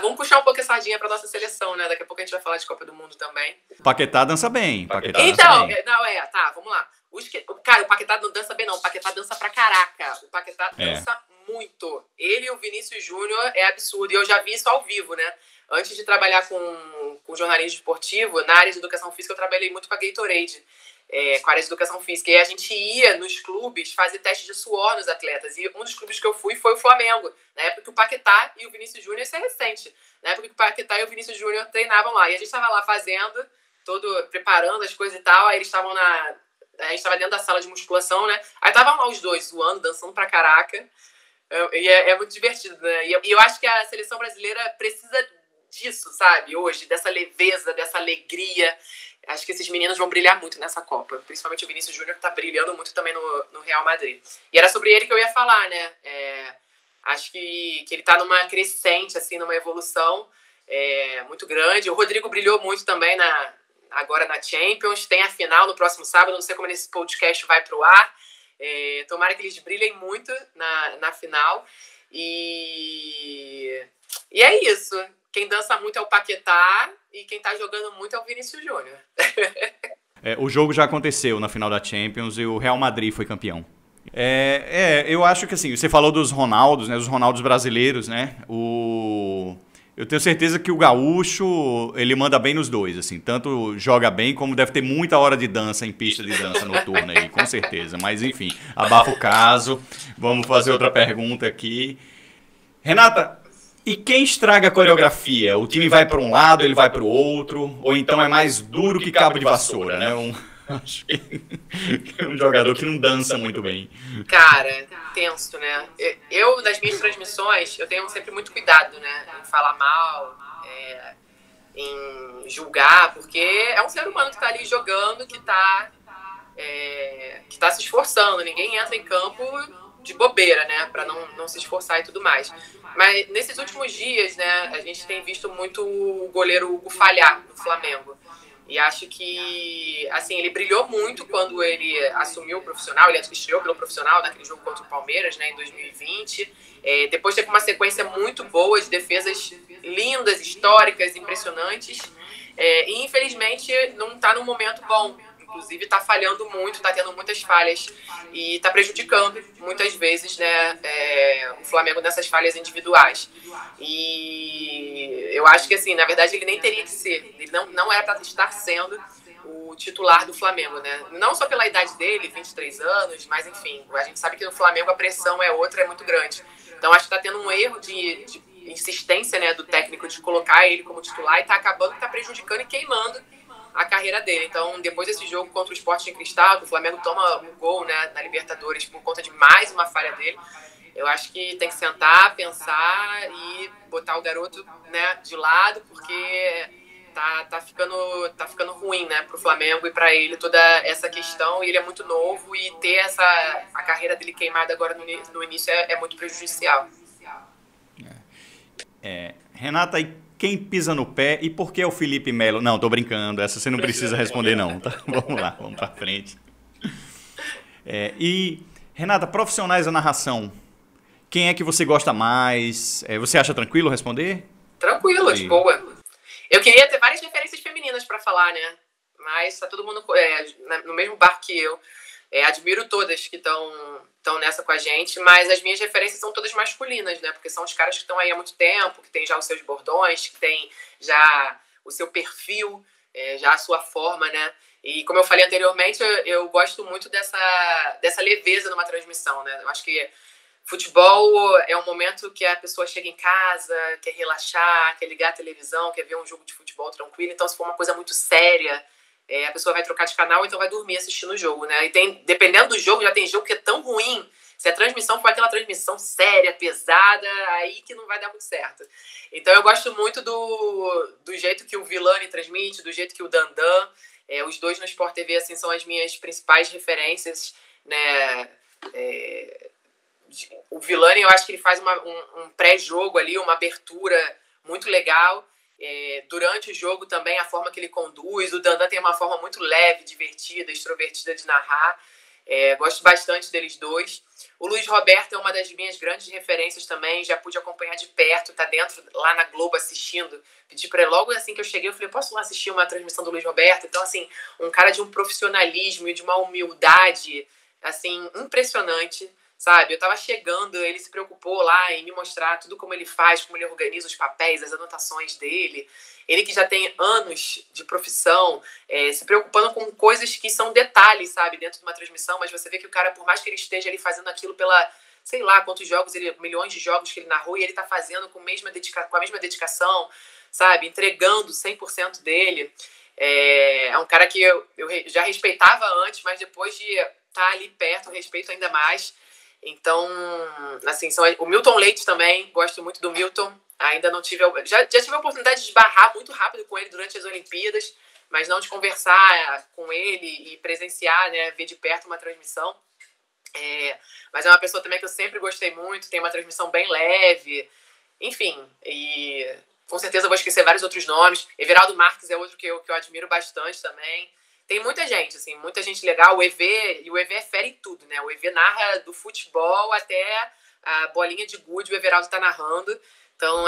Vamos puxar um pouco a sardinha pra nossa seleção, né? Daqui a pouco a gente vai falar de Copa do Mundo também. Paquetá dança bem. Vamos lá. Cara, o Paquetá não dança bem, não. O Paquetá dança pra caraca. O Paquetá dança muito. Ele e o Vinícius Júnior é absurdo. E eu já vi isso ao vivo, né? Antes de trabalhar com jornalismo esportivo, na área de educação física, eu trabalhei muito com a Gatorade. Com a área de educação física. E a gente ia nos clubes fazer teste de suor nos atletas. E um dos clubes que eu fui foi o Flamengo. Na época que o Paquetá e o Vinícius Júnior, isso é recente. Na época que o Paquetá e o Vinícius Júnior treinavam lá. E a gente estava lá fazendo, preparando as coisas e tal. Aí eles estavam a gente estava dentro da sala de musculação, né? Aí estavam lá os dois, zoando, dançando pra caraca. E é muito divertido, né? E eu acho que a seleção brasileira precisa disso, sabe? Hoje, dessa leveza, dessa alegria. Acho que esses meninos vão brilhar muito nessa Copa. Principalmente o Vinícius Júnior, que tá brilhando muito também no Real Madrid. E era sobre ele que eu ia falar, né? Acho que ele tá numa crescente, assim, numa evolução muito grande. O Rodrigo brilhou muito também agora na Champions. Tem a final no próximo sábado. Não sei como esse podcast vai pro ar. Tomara que eles brilhem muito na final. E é isso. Quem dança muito é o Paquetá e quem tá jogando muito é o Vinícius Júnior. O jogo já aconteceu na final da Champions e o Real Madrid foi campeão. Eu acho que assim, você falou dos Ronaldos, né? Os Ronaldos brasileiros, né? Eu tenho certeza que o gaúcho, ele manda bem nos dois, assim. Tanto joga bem, como deve ter muita hora de dança em pista de dança noturna aí, com certeza. Mas enfim, abafa o caso. Vamos fazer outra pergunta aqui. Renata, e quem estraga a coreografia? O time vai para um lado, ele vai para o outro? Ou então é mais duro que cabo de vassoura, né? Acho que é um jogador que não dança muito bem. Cara, tenso, né? Eu, nas minhas transmissões, eu tenho sempre muito cuidado, né? Em falar mal, em julgar, porque é um ser humano que tá ali jogando, que tá se esforçando. Ninguém entra em campo de bobeira, né? Pra não se esforçar e tudo mais. Mas nesses últimos dias, né, a gente tem visto muito o goleiro Hugo falhar no Flamengo. E acho que, assim, ele brilhou muito quando ele assumiu o profissional, ele estreou pelo profissional naquele jogo contra o Palmeiras, né, em 2020. Depois teve uma sequência muito boa de defesas lindas, históricas, impressionantes. E, infelizmente, não está num momento bom. Inclusive, está falhando muito, está tendo muitas falhas e está prejudicando, muitas vezes, né, o Flamengo nessas falhas individuais. E eu acho que, assim, na verdade, ele nem teria que ser. Ele não era para estar sendo o titular do Flamengo, né? Não só pela idade dele, 23 anos, mas, enfim, a gente sabe que no Flamengo a pressão é muito grande. Então, acho que está tendo um erro de insistência, né, do técnico de colocar ele como titular e está acabando, está prejudicando e queimando a carreira dele. Então, depois desse jogo contra o Sporting Cristal, que o Flamengo toma um gol, né, na Libertadores por conta de mais uma falha dele, eu acho que tem que sentar, pensar e botar o garoto, né, de lado, porque tá ficando ruim, né, pro Flamengo e para ele toda essa questão. E ele é muito novo e ter a carreira dele queimada agora no início é muito prejudicial. Renata, e quem pisa no pé e por que o Felipe Melo? Não, tô brincando, essa você não precisa responder não, tá? Vamos lá, vamos pra frente. E Renata, profissionais da narração, quem é que você gosta mais? Você acha tranquilo responder? Tranquilo, de boa. Eu queria ter várias referências femininas pra falar, né? Mas tá todo mundo no mesmo barco que eu. Admiro todas que estão nessa com a gente, mas as minhas referências são todas masculinas, né? Porque são os caras que estão aí há muito tempo, que tem já os seus bordões, que tem já o seu perfil, já a sua forma, né? E como eu falei anteriormente, eu gosto muito dessa leveza numa transmissão, né? Eu acho que futebol é um momento que a pessoa chega em casa, quer relaxar, quer ligar a televisão, quer ver um jogo de futebol tranquilo. Então, se for uma coisa muito séria, a pessoa vai trocar de canal, então vai dormir assistindo o jogo, né? E dependendo do jogo, já tem jogo que é tão ruim. Se a transmissão for aquela transmissão séria, pesada, aí que não vai dar muito certo. Então eu gosto muito do jeito que o Villani transmite, do jeito que o Dandan. Os dois no Sport TV assim, são as minhas principais referências, né? O Villani, eu acho que ele faz um pré-jogo ali, uma abertura muito legal. Durante o jogo também, a forma que ele conduz. O Dandan tem uma forma muito leve, divertida, extrovertida de narrar. Gosto bastante deles dois. O Luiz Roberto é uma das minhas grandes referências também. Já pude acompanhar de perto, tá dentro, lá na Globo, assistindo. Pedi pra ele, logo assim que eu cheguei, eu falei, posso lá assistir uma transmissão do Luiz Roberto? Então, assim, um cara de um profissionalismo e de uma humildade, assim, impressionante. Sabe, eu tava chegando, ele se preocupou lá em me mostrar tudo como ele faz, como ele organiza os papéis, as anotações dele. Ele que já tem anos de profissão, se preocupando com coisas que são detalhes, sabe, dentro de uma transmissão, mas você vê que o cara, por mais que ele esteja ali fazendo aquilo pela, sei lá, quantos jogos, milhões de jogos que ele narrou, e ele tá fazendo com a mesma dedicação, sabe, entregando 100% dele. É um cara que eu já respeitava antes, mas depois de estar ali perto, eu respeito ainda mais. Então, assim, o Milton Leite também, gosto muito do Milton. Ainda não tive... Já tive a oportunidade de esbarrar muito rápido com ele durante as Olimpíadas, mas não de conversar com ele e presenciar, né, ver de perto uma transmissão. Mas é uma pessoa também que eu sempre gostei muito, tem uma transmissão bem leve, enfim, e com certeza eu vou esquecer vários outros nomes. Everaldo Marques é outro que eu admiro bastante também. Tem muita gente, assim, muita gente legal. O EV é fera em tudo, né? O EV narra do futebol até a bolinha de gude, o Everaldo tá narrando. Então,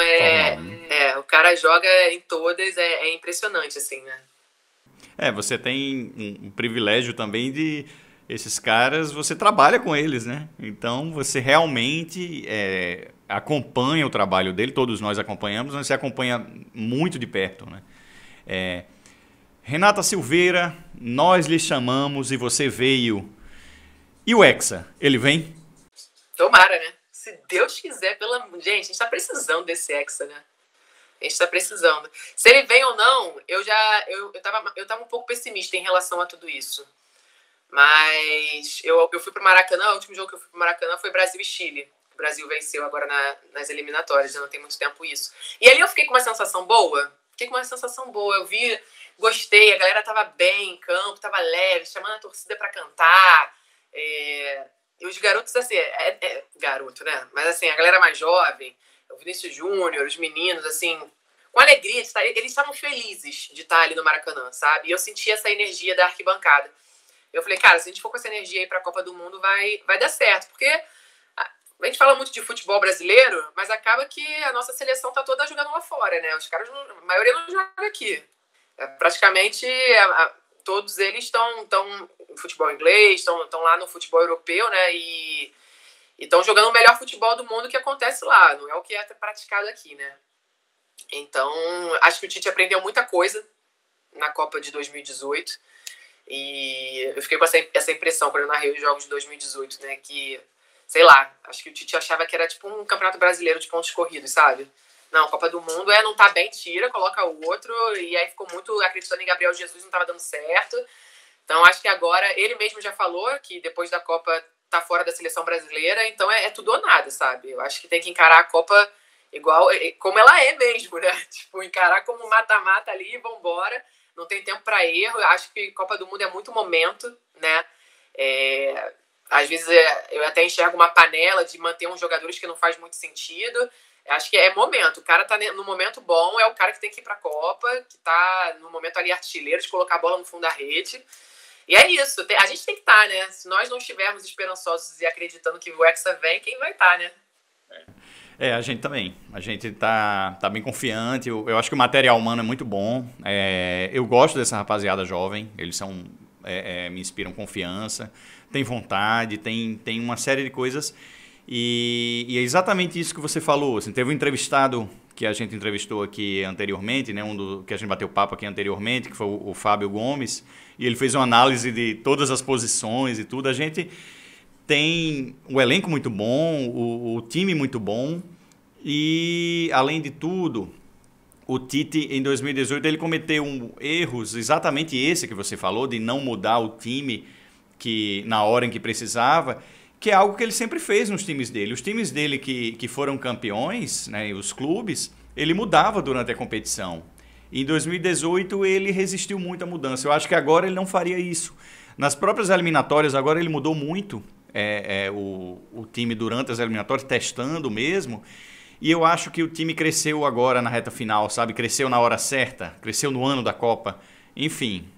o cara joga em todas, é impressionante, assim, né? Você tem um privilégio também de esses caras, você trabalha com eles, né? Então, você realmente acompanha o trabalho dele, todos nós acompanhamos, mas você acompanha muito de perto, né? Renata Silveira, nós lhe chamamos e você veio. E o Hexa, ele vem? Tomara, né? Se Deus quiser, gente, a gente tá precisando desse Hexa, né? A gente tá precisando. Se ele vem ou não, eu tava um pouco pessimista em relação a tudo isso. Mas eu fui pro Maracanã, o último jogo que eu fui pro Maracanã foi Brasil e Chile. O Brasil venceu agora nas eliminatórias, já não tem muito tempo isso. E ali eu fiquei com uma sensação boa. Eu vi, gostei, a galera tava bem em campo, tava leve, chamando a torcida pra cantar. E os garotos, assim, garoto, né? Mas assim, a galera mais jovem, o Vinícius Júnior, os meninos, assim, com alegria de estar, eles estavam felizes de estar ali no Maracanã, sabe? E eu senti essa energia da arquibancada. Eu falei, cara, se a gente for com essa energia aí pra Copa do Mundo, vai dar certo. Porque a gente fala muito de futebol brasileiro, mas acaba que a nossa seleção tá toda jogando lá fora, né? Os caras, a maioria não joga aqui. Praticamente todos eles estão no futebol inglês, estão lá no futebol europeu, né? E estão jogando o melhor futebol do mundo que acontece lá, não é o que é praticado aqui, né? Então, acho que o Tite aprendeu muita coisa na Copa de 2018. E eu fiquei com essa impressão quando eu narrei os jogos de 2018, né? Que, sei lá, acho que o Tite achava que era tipo um campeonato brasileiro de pontos corridos, sabe? Não, Copa do Mundo não tá bem, tira, coloca o outro. E aí ficou muito acreditando em Gabriel Jesus, não tava dando certo. Então acho que agora, ele mesmo já falou que depois da Copa tá fora da seleção brasileira, então é tudo ou nada, sabe? Eu acho que tem que encarar a Copa igual, como ela é mesmo, né? Tipo, encarar como mata-mata ali e vambora. Não tem tempo para erro. Eu acho que Copa do Mundo é muito momento, né? Às vezes eu até enxergo uma panela de manter uns jogadores que não faz muito sentido. Eu acho que é momento. O cara tá no momento bom, é o cara que tem que ir pra Copa, que tá no momento ali artilheiro, de colocar a bola no fundo da rede. E é isso, a gente tem que estar, né? Se nós não estivermos esperançosos e acreditando que o Hexa vem, quem vai estar, né? A gente também. A gente tá bem confiante. Eu acho que o material humano é muito bom. Eu gosto dessa rapaziada jovem. Eles me inspiram confiança, tem vontade, tem uma série de coisas. E é exatamente isso que você falou. Assim, teve um entrevistado que a gente entrevistou aqui anteriormente, né, que a gente bateu papo aqui anteriormente, que foi o Fábio Gomes, e ele fez uma análise de todas as posições e tudo. A gente tem um elenco muito bom, o time muito bom, e além de tudo, o Tite em 2018 ele cometeu erros, exatamente esse que você falou, de não mudar o time na hora em que precisava, que é algo que ele sempre fez nos times dele. Os times dele que foram campeões, né, os clubes, ele mudava durante a competição. Em 2018 ele resistiu muito à mudança. Eu acho que agora ele não faria isso. Nas próprias eliminatórias agora ele mudou muito o time durante as eliminatórias, testando mesmo. E eu acho que o time cresceu agora na reta final, sabe? Cresceu na hora certa, cresceu no ano da Copa. Enfim,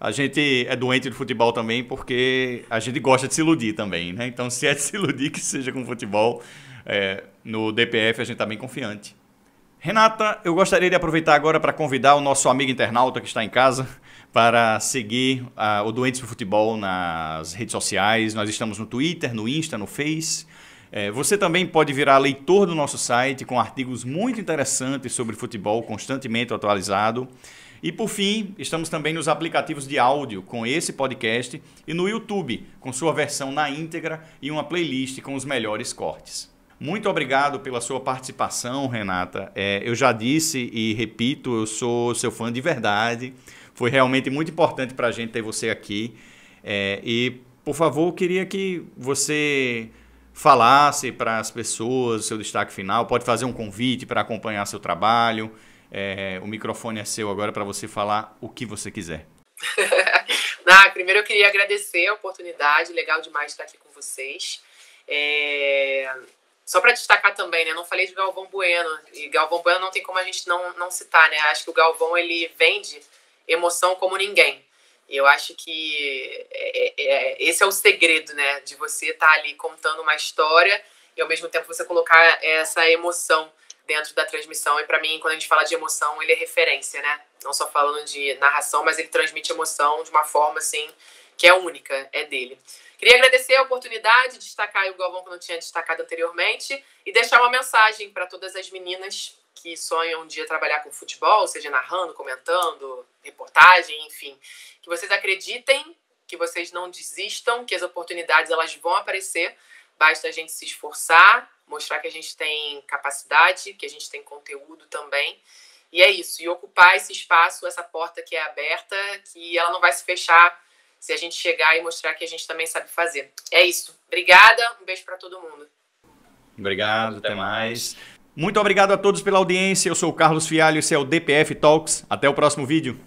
a gente é doente de futebol também porque a gente gosta de se iludir também, né? Então, se é de se iludir, que seja com futebol, no DPF a gente está bem confiante. Renata, eu gostaria de aproveitar agora para convidar o nosso amigo internauta que está em casa para seguir o Doentes do Futebol nas redes sociais. Nós estamos no Twitter, no Insta, no Face. Você também pode virar leitor do nosso site com artigos muito interessantes sobre futebol, constantemente atualizado. E, por fim, estamos também nos aplicativos de áudio com esse podcast e no YouTube, com sua versão na íntegra e uma playlist com os melhores cortes. Muito obrigado pela sua participação, Renata. Eu já disse e repito, eu sou seu fã de verdade. Foi realmente muito importante para a gente ter você aqui. E, por favor, eu queria que você falasse para as pessoas o seu destaque final. Pode fazer um convite para acompanhar seu trabalho. O microfone é seu agora para você falar o que você quiser. Primeiro eu queria agradecer a oportunidade, legal demais estar aqui com vocês. Só para destacar também, né? Não falei de Galvão Bueno, e Galvão Bueno não tem como a gente não citar, né? Acho que o Galvão, ele vende emoção como ninguém. E eu acho que esse é o segredo, né? De você estar ali contando uma história e ao mesmo tempo você colocar essa emoção dentro da transmissão. E para mim, quando a gente fala de emoção, ele é referência, né? Não só falando de narração, mas ele transmite emoção de uma forma, assim, que é única, é dele. Queria agradecer a oportunidade de destacar o Galvão que eu não tinha destacado anteriormente e deixar uma mensagem para todas as meninas que sonham um dia trabalhar com futebol, seja narrando, comentando, reportagem, enfim. Que vocês acreditem, que vocês não desistam, que as oportunidades elas vão aparecer. Basta a gente se esforçar, mostrar que a gente tem capacidade, que a gente tem conteúdo também. E é isso, e ocupar esse espaço, essa porta que é aberta, que ela não vai se fechar se a gente chegar e mostrar que a gente também sabe fazer. É isso. Obrigada, um beijo para todo mundo. Obrigado, até mais. Muito obrigado a todos pela audiência. Eu sou o Carlos Fialho, esse é o DPF Talks. Até o próximo vídeo.